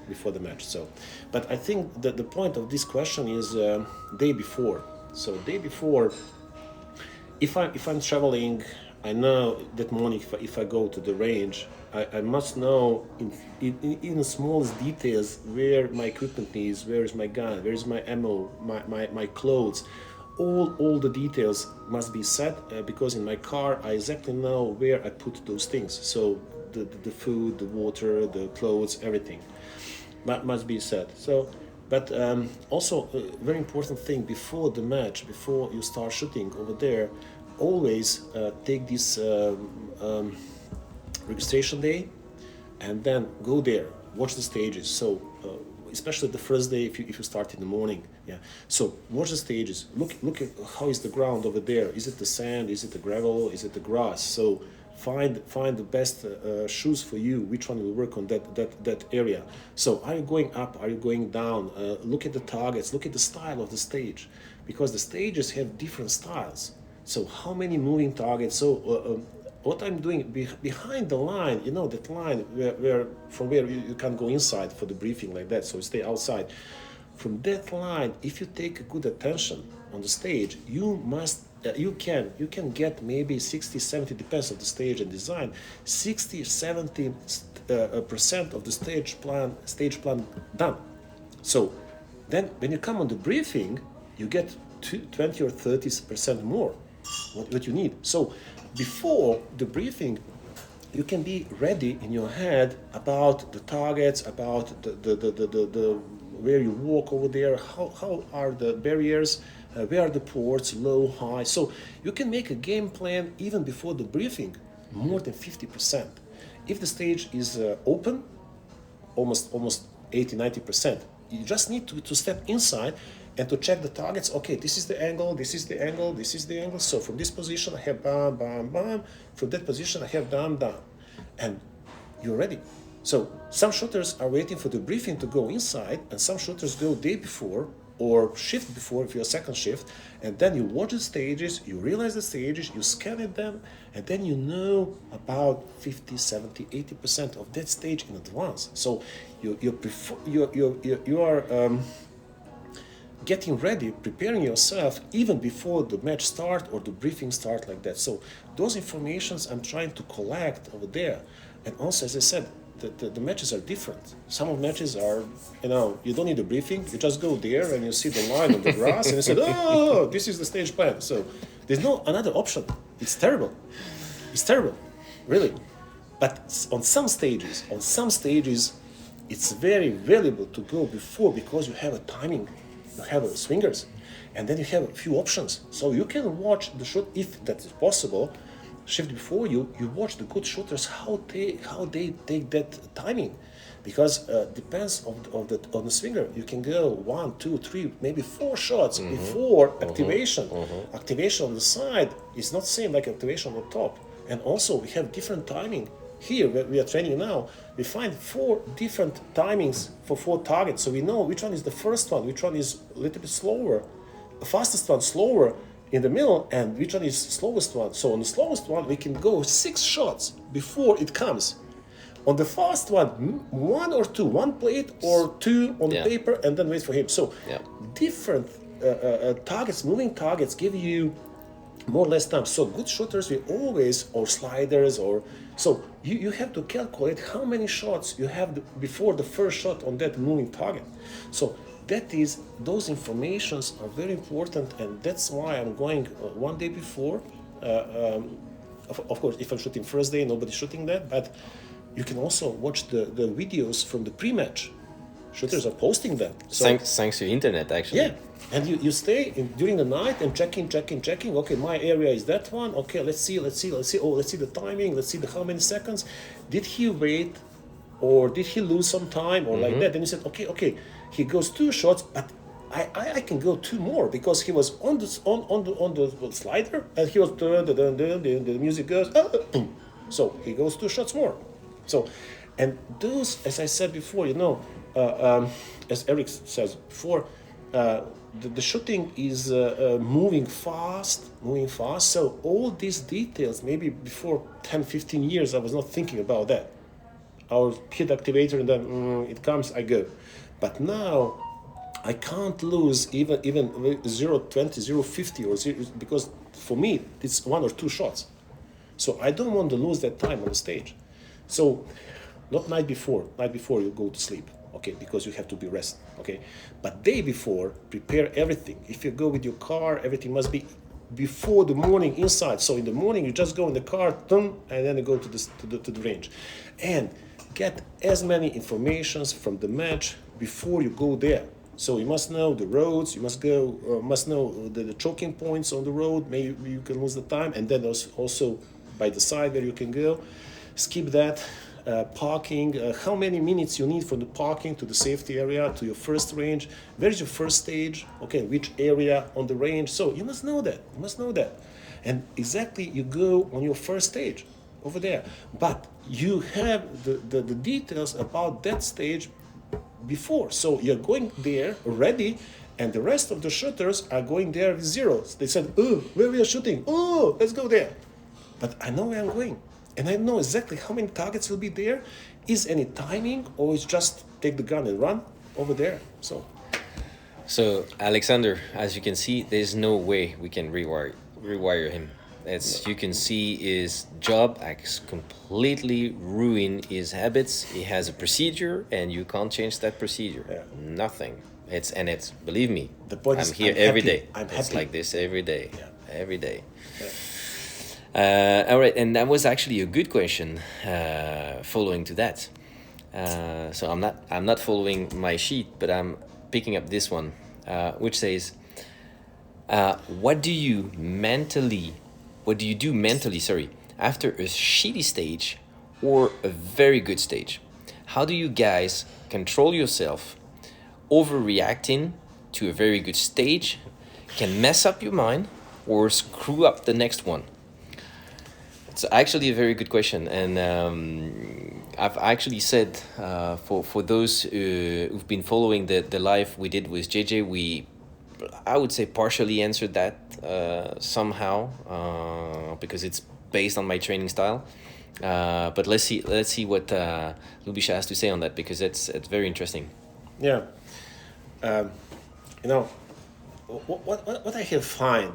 before the match. So, but I think that the point of this question is day before. So day before, if I'm traveling, I know that morning if I go to the range, I must know in the smallest details where my equipment is, where is my gun, where is my ammo, my clothes. All the details must be set, because in my car I exactly know where I put those things. So the food, the water, the clothes, everything must be set. So, but also a very important thing before the match, before you start shooting over there, always take this registration day, and then go there, watch the stages. So especially the first day, if you start in the morning, yeah. So watch the stages. Look at how is the ground over there. Is it the sand? Is it the gravel? Is it the grass? So find the best shoes for you. Which one will work on that area? So are you going up? Are you going down? Look at the targets. Look at the style of the stage, because the stages have different styles. So how many moving targets? So what I'm doing behind the line, that line where from where you can't go inside for the briefing like that, so you stay outside. From that line, if you take good attention on the stage, you can get maybe 60-70, depends on the stage and design, 60-70% of the stage plan done. So then when you come on the briefing, you get 20 or 30% more what you need. So before the briefing, you can be ready in your head about the targets, about the where you walk over there, how are the barriers, where are the ports, low, high. So you can make a game plan even before the briefing, more than 50%. If the stage is open, almost 80-90%. You just need to step inside and to check the targets. Okay, this is the angle, this is the angle, this is the angle. So from this position I have bam, bam, bam. From that position I have dam, dam. And you're ready. So some shooters are waiting for the briefing to go inside, and some shooters go day before or shift before if you're second shift, and then you watch the stages, you realize the stages, you scan at them, and then you know about 50, 70, 80% of that stage in advance. So you are getting ready, preparing yourself even before the match start or the briefing start like that. So those informations I'm trying to collect over there. And also, as I said, the matches are different. Some of matches are, you don't need a briefing. You just go there and you see the line on the grass and you say, oh, this is the stage plan. So there's no another option. It's terrible. It's terrible, really. But on some stages, it's very valuable to go before, because you have a timing, you have a swingers, and then you have a few options. So you can watch the shoot, if that is possible, shift before you watch the good shooters, how they take that timing, because depends on the swinger. You can go 1, 2, 3, maybe 4 shots before activation. Activation on the side is not same like activation on the top. And also we have different timing. Here where we are training now, we find 4 different timings for 4 targets, so we know which one is the first one, which one is a little bit slower, the fastest one slower, in the middle, and which one is slowest one. So on the slowest one we can go 6 shots before it comes. on the fast one, one or two, one plate or two on the Yeah. paper, and then wait for him. So Yeah. different targets, moving targets, give you more or less time. So good shooters will always, or sliders, or so you have to calculate how many shots you have before the first shot on that moving target. So that is, those informations are very important, and that's why I'm going one day before. Of course, if I'm shooting first day, nobody's shooting that, but you can also watch the videos from the pre-match. Shooters are posting them. So, Thanks to internet, actually. yeah, and you stay during the night and checking. Okay, my area is that one. Okay, let's see. Oh, let's see the timing. Let's see the how many seconds. Did he wait, or did he lose some time, or like that? Then you said, okay, he goes 2 shots, but I can go 2 more because he was on the slider and he was the music goes boom. So he goes 2 shots more. So, and those, as I said before, as Eric says before, the shooting is moving fast. So all these details, maybe before 10, 15 years, I was not thinking about that. Our hit activator, and then it comes, I go. But now I can't lose even 0.20, 0.50 or 0, because for me it's 1 or 2 shots. So I don't want to lose that time on the stage. So not night before you go to sleep, okay, because you have to be rest, okay. But day before, prepare everything. If you go with your car, everything must be before the morning inside. So in the morning you just go in the car, and then you go to the range, and get as many informations from the match before you go there. So you must know the roads, you must know the choking points on the road, maybe you can lose the time, and then also by the side where you can go. Skip that. Parking, how many minutes you need from the parking to the safety area to your first range, where is your first stage, okay, which area on the range. So you must know that. And exactly you go on your first stage over there. But you have the details about that stage before. So you're going there already, and the rest of the shooters are going there with zeros. They said, oh, where we are shooting? Oh, let's go there. But I know where I'm going. And I know exactly how many targets will be there. Is any timing, or is just take the gun and run over there? So Alexander, as you can see, there's no way we can rewire him. As you can see, his job has completely ruined his habits. He has a procedure, and you can't change that procedure. Yeah. Nothing. It's believe me. The point I'm is, here I'm every happy. day. I'm It's happy. like this every day. Yeah. Every day. Yeah. All right, and that was actually a good question. Following to that, so I'm not following my sheet, but I'm picking up this one, which says, what do you do mentally? Sorry, after a shitty stage or a very good stage, how do you guys control yourself? Overreacting to a very good stage can mess up your mind or screw up the next one. It's actually a very good question, and I've actually said for those who've been following the live we did with JJ, I would say partially answered that somehow because it's based on my training style. But let's see what Lubisha has to say on that, because it's very interesting. Yeah. What I have find,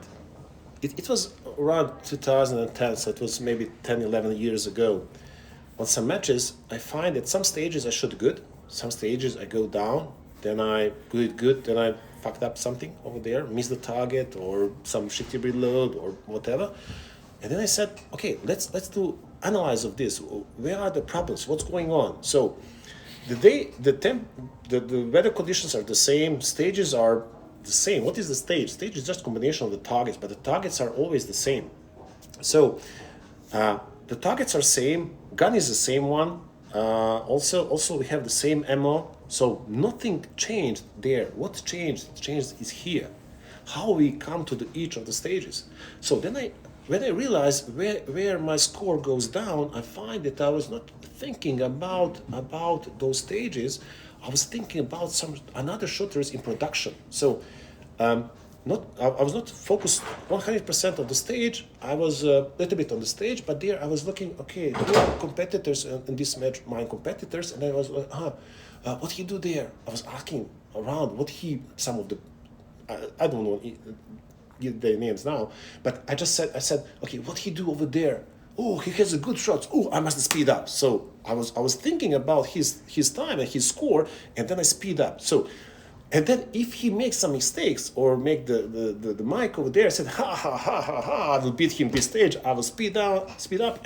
it was around 2010, so it was maybe 10, 11 years ago. On some matches, I find at some stages I shoot good, some stages I go down, then I do it good, then I fucked up something over there, missed the target, or some shitty reload, or whatever. And then I said, okay, let's do analyze of this. Where are the problems? What's going on? So the weather conditions are the same, stages are the same. What is the stage? Stage is just combination of the targets, but the targets are always the same. So the targets are same, gun is the same one. Also we have the same ammo. So nothing changed there. What changed? Changed is here. How we come to each of the stages. So then when I realize where my score goes down, I find that I was not thinking about those stages. I was thinking about some another shooters in production. So not I was not focused 100% on the stage. I was a little bit on the stage, but there I was looking. Okay, who are competitors in this match? My competitors, and I was like, what he do there? I was asking around what he some of the I don't know give their names now, but I said, okay, what he do over there? Oh, he has a good shot. Oh, I must speed up. So I was thinking about his time and his score, and then I speed up. So, and then if he makes some mistakes or make the mic over there, I said, ha ha ha ha ha, I will beat him this stage. I will speed up,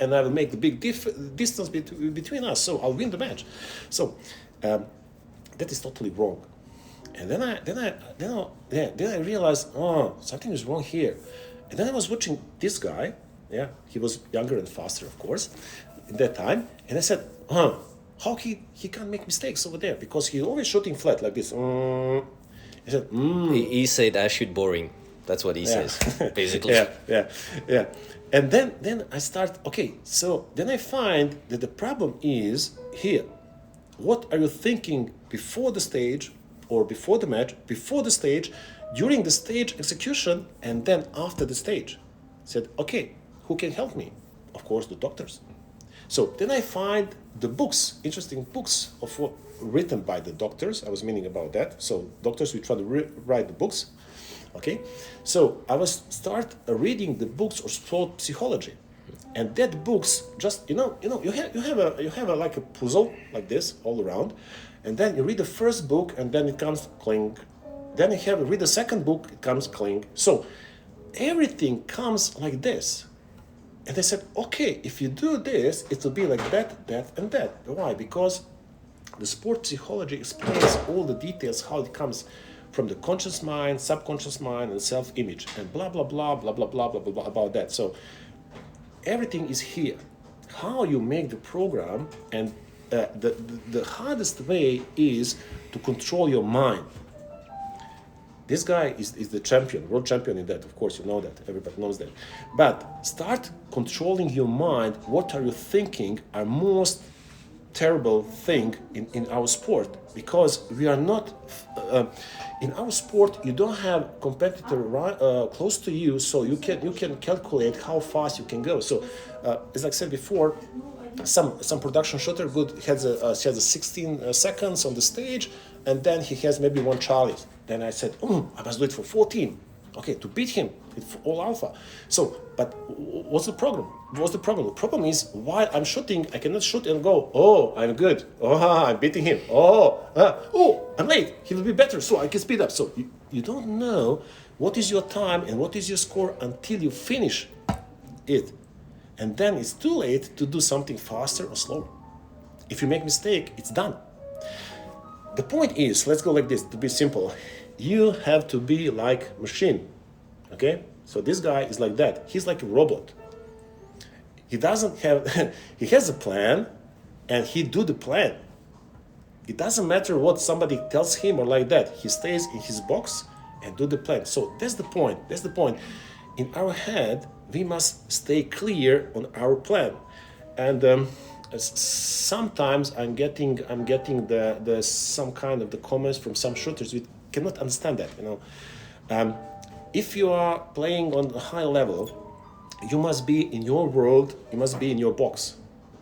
and I will make the big distance between us. So I'll win the match. So that is totally wrong. And then I realized, oh, something is wrong here. And then I was watching this guy. Yeah, he was younger and faster, of course, in that time. And I said, how he can't make mistakes over there because he's always shooting flat like this. I said, He said I shoot boring. That's what he says, basically. yeah. And then I start. Okay, so then I find that the problem is here. What are you thinking before the stage or before the match, before the stage, during the stage execution, and then after the stage? Said, okay, who can help me? Of course, the doctors. So then I find the books, interesting books of what written by the doctors. I was meaning about that. So doctors, we try to write the books. Okay, so I was start reading the books of sport psychology, and that books just you have a like a puzzle like this all around, and then you read the first book and then it comes clink, then you read the second book, it comes clink. So everything comes like this. And they said, okay, if you do this, it will be like that, that, and that. Why? Because the sport psychology explains all the details, how it comes from the conscious mind, subconscious mind, and self-image, and blah, blah, blah, blah, blah, blah, blah, blah, about that. So everything is here. How you make the program, and the hardest way is to control your mind. This guy is the champion, world champion in that. Of course, you know that. Everybody knows that. But start controlling your mind. What are you thinking are most terrible thing in our sport, because we are not in our sport. You don't have competitor close to you, so you can calculate how fast you can go. So as I said before, some production shooter has a 16 seconds on the stage, and then he has maybe one Charlie. Then I said, I must do it for 14. Okay, to beat him with all alpha. So, but what's the problem? What's the problem? The problem is while I'm shooting, I cannot shoot and go, oh, I'm good. Oh, I'm beating him. Oh, I'm late. He will be better, so I can speed up. So you don't know what is your time and what is your score until you finish it. And then it's too late to do something faster or slower. If you make mistake, it's done. The point is, let's go like this, to be simple. You have to be like machine, okay? So this guy is like that. He's like a robot. He doesn't have, he has a plan, and he do the plan. It doesn't matter what somebody tells him or like that. He stays in his box and do the plan. So that's the point. That's the point. In our head, we must stay clear on our plan. And sometimes I'm getting the some kind of the comments from some shooters. We cannot understand that. If you are playing on a high level, you must be in your world. You must be in your box.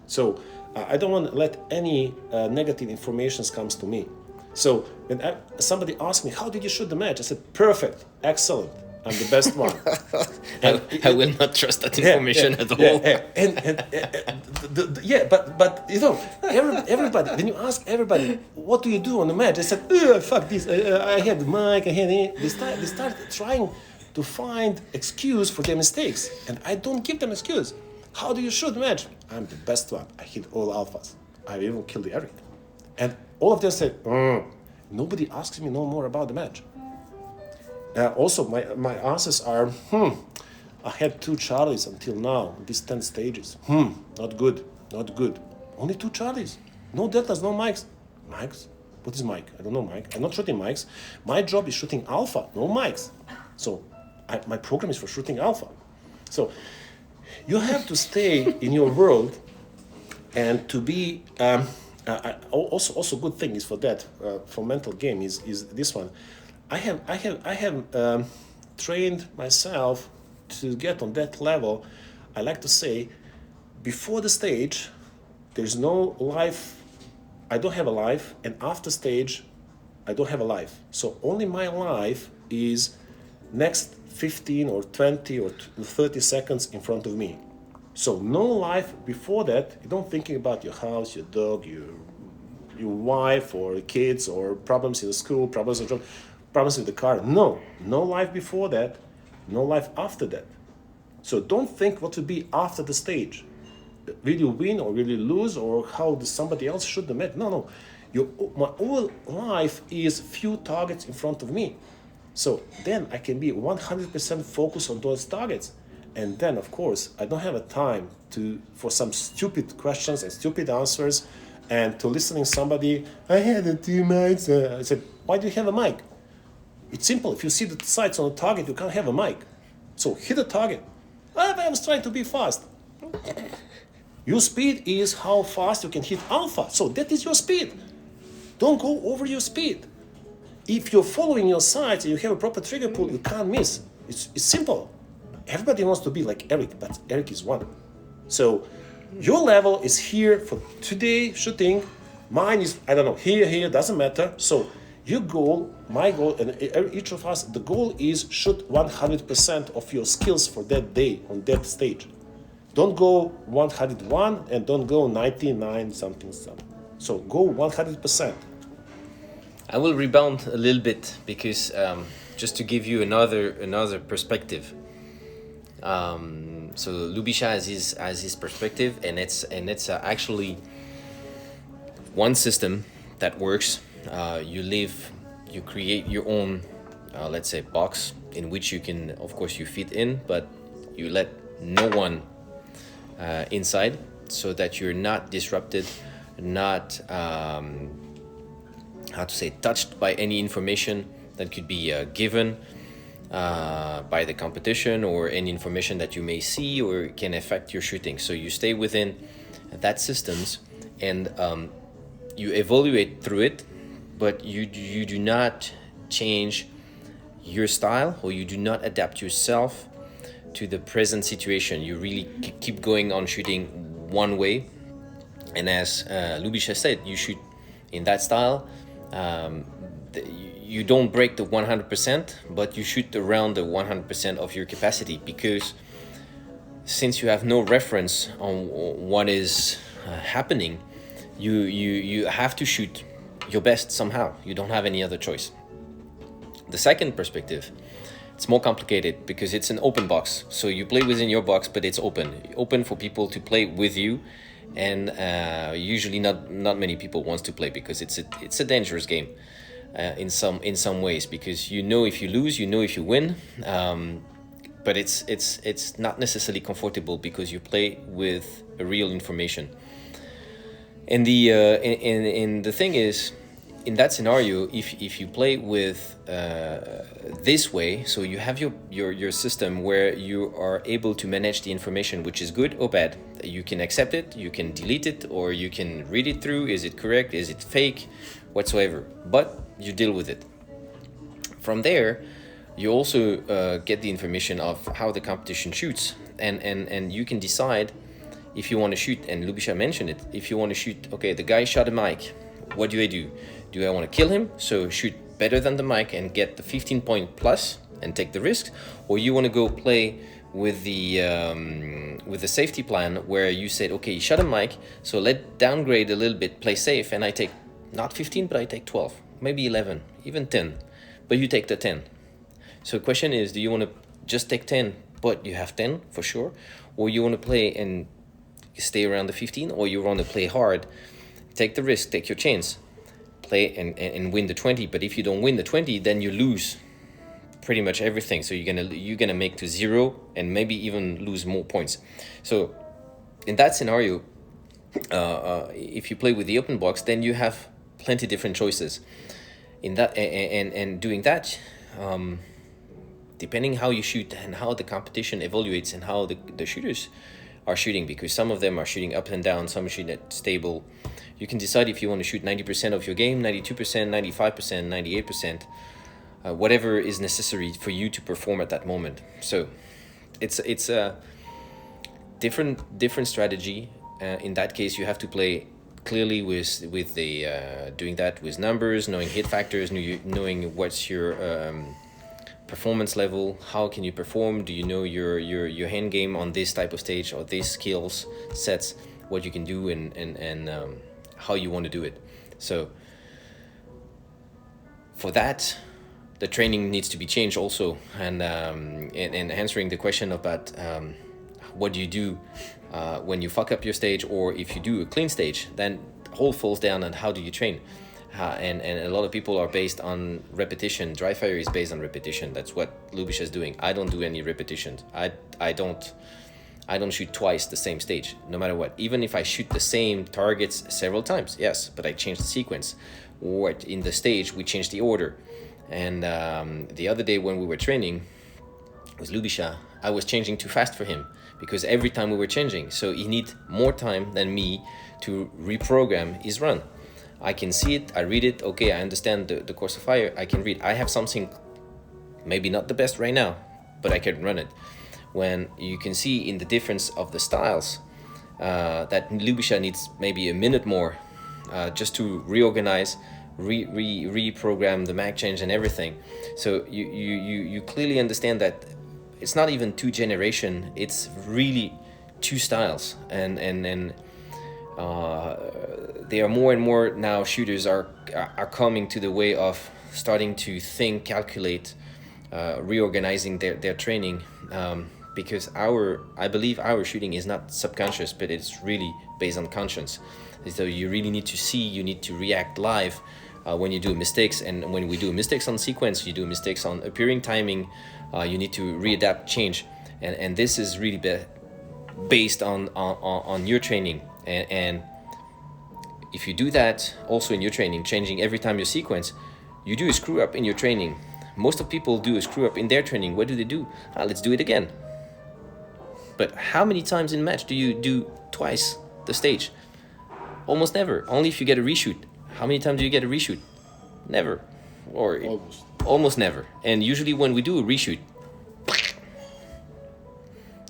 So I don't want to let any negative information comes to me. So when somebody asked me, how did you shoot the match? I said, perfect, excellent. I'm the best one. I will not trust that information at all. But everybody, when you ask everybody, what do you do on the match? They said, fuck this. I had the mic. I had it. They start trying to find excuse for their mistakes, and I don't give them excuse. How do you shoot the match? I'm the best one. I hit all alphas. I even killed Eric. And all of them said, nobody asks me no more about the match. Also, my answers are, I had 2 Charlies until now, these 10 stages. Not good. Only 2 Charlies. No deltas, no mics. Mics? What is mic? I don't know mic. I'm not shooting mics. My job is shooting alpha, no mics. So my program is for shooting alpha. So you have to stay in your world and to be... also good thing is for that, for mental game is this one. I have trained myself to get on that level. I like to say, before the stage, there's no life. I don't have a life, and after stage, I don't have a life. So only my life is next 15 or 20 or 30 seconds in front of me. So no life before that. You don't thinking about your house, your dog, your wife or kids or problems in the school, problems at job, problems with the car. No life before that, no life after that. So don't think what will be after the stage. Will you win or will you lose or how somebody else should have met? No. My whole life is few targets in front of me. So then I can be 100% focused on those targets. And then, of course, I don't have a time for some stupid questions and stupid answers and to listening somebody, I had 2 mics. I said, why do you have a mic? It's simple. If you see the sights on the target, you can't have a mic. So hit the target. I was trying to be fast. Your speed is how fast you can hit alpha. So that is your speed. Don't go over your speed. If you're following your sights and you have a proper trigger pull, you can't miss. It's simple. Everybody wants to be like Eric, but Eric is one. So your level is here for today shooting. Mine is, I don't know, here, doesn't matter. So your goal, my goal, and each of us, the goal is shoot 100% of your skills for that day on that stage. Don't go 101 and don't go 99 something. So go 100%. I will rebound a little bit because just to give you another perspective. So Lubisha has his perspective, and it's actually one system that works. You create your own, let's say, box in which you can, of course, you fit in, but you let no one inside, so that you're not disrupted, not touched by any information that could be given by the competition, or any information that you may see or can affect your shooting. So you stay within that systems, and you evaluate through it, but you do not change your style, or you do not adapt yourself to the present situation. You really keep going on shooting one way, and as Lubisha said, you shoot in that style. You don't break the 100%, but you shoot around the 100% of your capacity, because since you have no reference on what is happening, you have to shoot your best somehow. You don't have any other choice. The second perspective, it's more complicated because it's an open box. So you play within your box, but it's open for people to play with you, and usually not many people wants to play, because it's a dangerous game in some ways, because you know if you lose, you know if you win, but it's not necessarily comfortable because you play with a real information. And the thing is, in that scenario, if you play with this way, so you have your system where you are able to manage the information, which is good or bad. You can accept it, you can delete it, or you can read it through. Is it correct? Is it fake? Whatsoever. But you deal with it. From there, you also get the information of how the competition shoots, and you can decide if you want to shoot. And Lubisha mentioned it. If you want to shoot, okay, the guy shot a mic. What do I do? Do I want to kill him, so shoot better than the mic and get the 15 point plus and take the risk? Or you want to go play with the safety plan, where you said, okay, you shot a mic, so let downgrade a little bit, play safe, and I take not 15, but I take 12, maybe 11, even 10, but you take the 10. So the question is, do you want to just take 10, but you have 10 for sure? Or you want to play and stay around the 15, or you want to play hard, take the risk, take your chance, play and win the 20. But if you don't win the 20, then you lose pretty much everything. So you're gonna make to 0 and maybe even lose more points. So in that scenario, if you play with the open box, then you have plenty different choices. In that and doing that, depending how you shoot and how the competition evaluates and how the shooters are shooting, because some of them are shooting up and down, some are shooting at stable. You can decide if you want to shoot 90% of your game, 92%, 95%, 98%. whatever is necessary for you to perform at that moment. So it's a different strategy. In that case, you have to play clearly with the doing that with numbers, knowing hit factors, knowing what's your performance level, how can you perform, do you know your hand game on this type of stage or these skills sets, what you can do and how you want to do it. So for that, the training needs to be changed also. And answering the question about what do you do when you fuck up your stage, or if you do a clean stage, then the whole falls down on how do you train. And a lot of people are based on repetition. Dry fire is based on repetition. That's what Lubisha is doing. I don't do any repetitions. I don't shoot twice the same stage, no matter what. Even if I shoot the same targets several times, yes, but I change the sequence. Or in the stage, we change the order. And the other day when we were training with Lubisha, I was changing too fast for him because every time we were changing. So he needs more time than me to reprogram his run. I can see it, I read it, okay, I understand the course of fire, I can read. I have something, maybe not the best right now, but I can run it. When you can see in the difference of the styles that Lubisha needs maybe a minute more just to reorganize, reprogram the mag change and everything. So you clearly understand that it's not even two generation, it's really two styles. And there are more and more now shooters are coming to the way of starting to think, calculate, reorganizing their training, because I believe our shooting is not subconscious, but it's really based on conscience. So you really need to see, you need to react live when you do mistakes. And when we do mistakes on sequence, you do mistakes on appearing timing, you need to readapt, change. And this is really based on your training. And if you do that also in your training, changing every time you sequence, you do a screw up in your training. Most of people do a screw up in their training. What do? Let's do it again. But how many times in match do you do twice the stage? Almost never. Only if you get a reshoot. How many times do you get a reshoot? Never. Or almost never. And usually when we do a reshoot,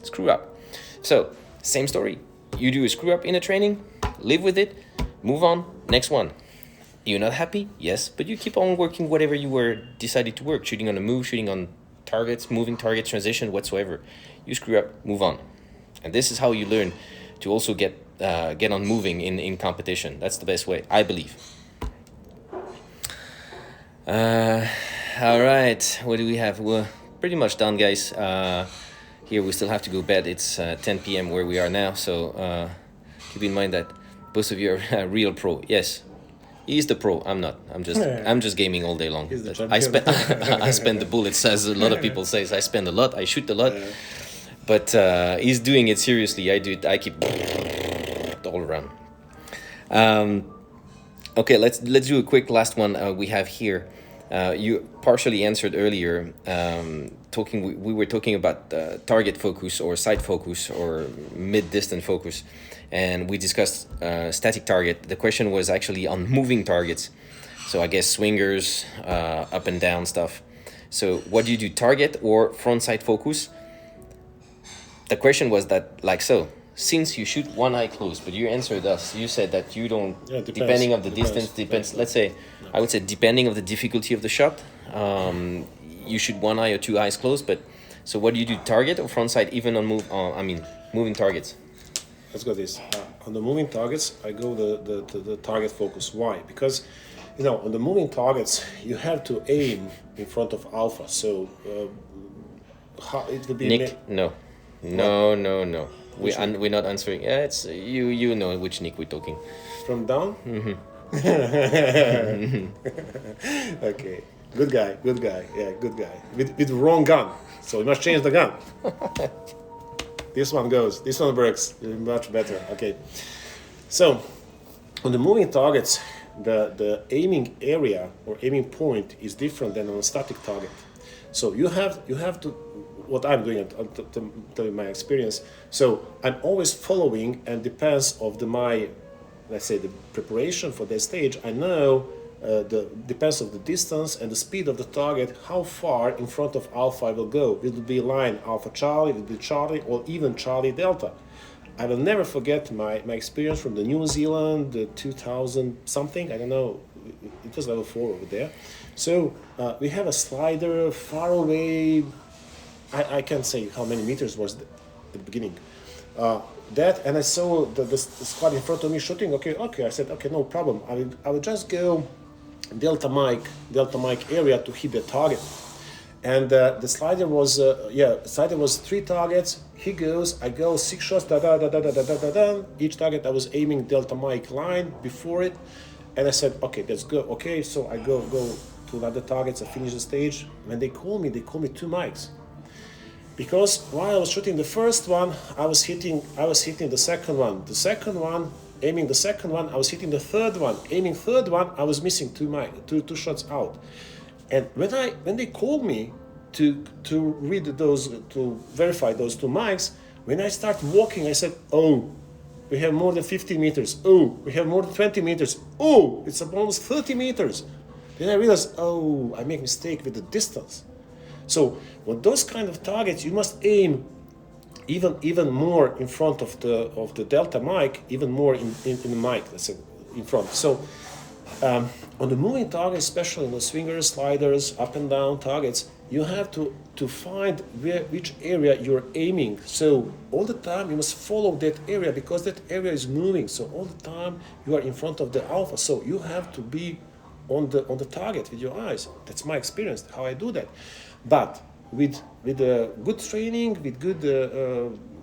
screw up. So same story. You do a screw up in a training, live with it, move on, next one. You're not happy? Yes, but you keep on working whatever you were decided to work, shooting on a move, shooting on targets, moving targets, transition, whatsoever. You screw up, move on. And this is how you learn to also get on moving in competition. That's the best way, I believe. All right, what do we have? We're pretty much done, guys. Here we still have to go bed. It's 10 p.m. where we are now, so keep in mind that both of you are real pro. Yes, he's the pro. I'm not. I'm just gaming all day long. I spend the bullets, as a lot of people say. I spend a lot. I shoot a lot, but he's doing it seriously. I do it. I keep all around. Okay, let's do a quick last one we have here. You partially answered earlier. We were talking about target focus or sight focus or mid-distance focus, and we discussed static target. The question was actually on moving targets, so I guess swingers, up and down stuff. So what do you do, target or front sight focus? The question was that like so. Since you shoot one eye closed, but you answered us, you said that you don't, depending of the distance, depends, let's say, I would say depending of the difficulty of the shot, you shoot one eye or two eyes closed, but, so what do you do, target or front sight, even on moving targets? Let's go this. On the moving targets, I go the target focus. Why? Because, on the moving targets, you have to aim in front of alpha, so how it would be... Nick, no. We're not answering. Yeah, it's you know which Nick we're talking. From down? Mm-hmm. Okay. Good guy. Yeah, good guy. With the wrong gun. So you must change the gun. This one works much better. Okay. So on the moving targets, the aiming area or aiming point is different than on a static target. So you have to, what I'm doing, I'll tell you my experience. So I'm always following, and depends of my, let's say, the preparation for the stage. I know the depends of the distance and the speed of the target, how far in front of Alpha I will go. Will it be line Alpha Charlie, will it be Charlie, or even Charlie Delta? I will never forget my experience from the New Zealand, the 2000 something, I don't know, it was level 4 over there. So we have a slider far away, I can't say how many meters was at the beginning. That, and I saw the squad in front of me shooting, okay, I said, okay, no problem, I will just go Delta Mike area to hit the target. And the slider was, slider was 3 targets. He goes, I go 6 shots, each target I was aiming Delta Mike line before it. And I said, okay, let's go. Okay, so I go to another targets, I finish the stage. When they call me 2 mics. Because while I was shooting the first one, I was hitting the second one. The second one, aiming the second one, I was hitting the third one. Aiming third one, I was missing 2 shots out. And when they called me to read those, to verify those 2 mics, when I start walking, I said, oh, we have more than 50 meters. Oh, we have more than 20 meters. Oh, it's almost 30 meters. Then I realized, oh, I make mistake with the distance. So with those kind of targets, you must aim even more in front of the Delta mic, even more in the mic, let's say, in front. So on the moving targets, especially in the swingers, sliders, up and down targets, you have to find which area you're aiming. So all the time you must follow that area because that area is moving. So all the time you are in front of the alpha. So you have to be on the target with your eyes. That's my experience, how I do that. But with good training, with good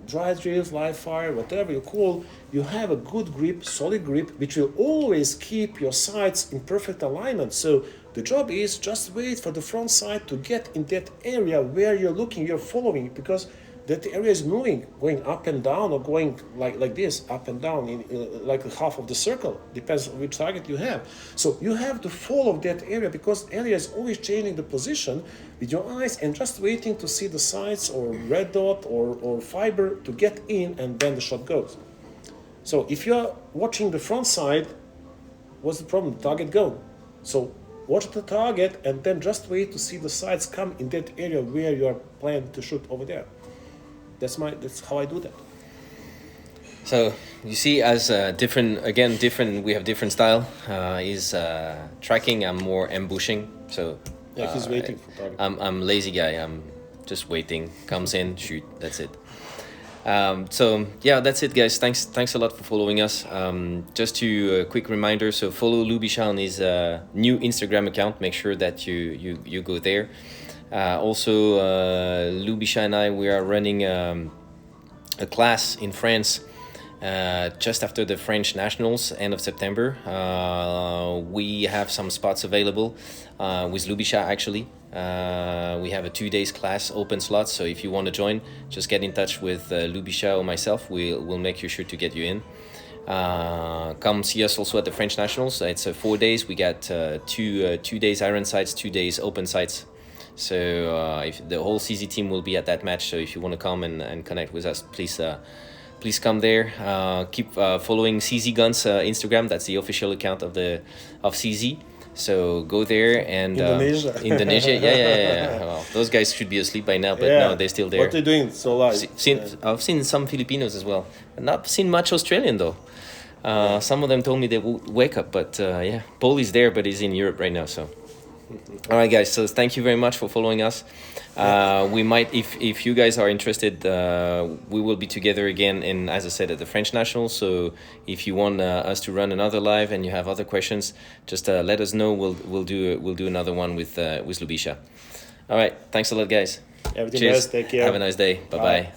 dry drills, live fire, whatever you call, you have a good grip, solid grip, which will always keep your sights in perfect alignment. So the job is just wait for the front sight to get in that area where you're looking, you're following, because that area is moving, going up and down, or going like this, up and down, in like half of the circle, depends on which target you have. So you have to follow that area, because area is always changing the position with your eyes and just waiting to see the sights or red dot or fiber to get in, and then the shot goes. So if you're watching the front side, what's the problem? The target go. So watch the target and then just wait to see the sights come in that area where you are planning to shoot over there. That's how I do that. So you see, as different, we have different style. He's tracking, I'm more ambushing. So yeah, he's waiting for target. I'm lazy guy. I'm just waiting. Comes in, shoot. That's it. So yeah, that's it, guys. Thanks a lot for following us. Just a quick reminder. So follow Lubisha on his new Instagram account. Make sure that you go there. Also, Lubisha and I, we are running a class in France just after the French Nationals, end of September. We have some spots available with Lubisha, actually. We have a 2 days class, open slots, so if you want to join, just get in touch with Lubisha or myself. We'll make sure to get you in. Come see us also at the French Nationals. It's 4 days. We got 2 days iron sights, 2 days open sights. So if the whole CZ team will be at that match, so if you want to come and connect with us, please come there. Keep following CZ Guns Instagram. That's the official account of CZ. So go there and Indonesia. Yeah. Well, those guys should be asleep by now, but no, they're still there. What are they doing so live? I've seen some Filipinos as well. Not seen much Australian though. Some of them told me they will wake up, but Paul is there, but he's in Europe right now. So. All right, guys, so thank you very much for following us. We might, if you guys are interested, we will be together again in, as I said, at the French National. So if you want us to run another live and you have other questions, just let us know. We'll do another one with Lubisha. All right, thanks a lot, guys. Everything Cheers. best. Take care. Have a nice day. Bye.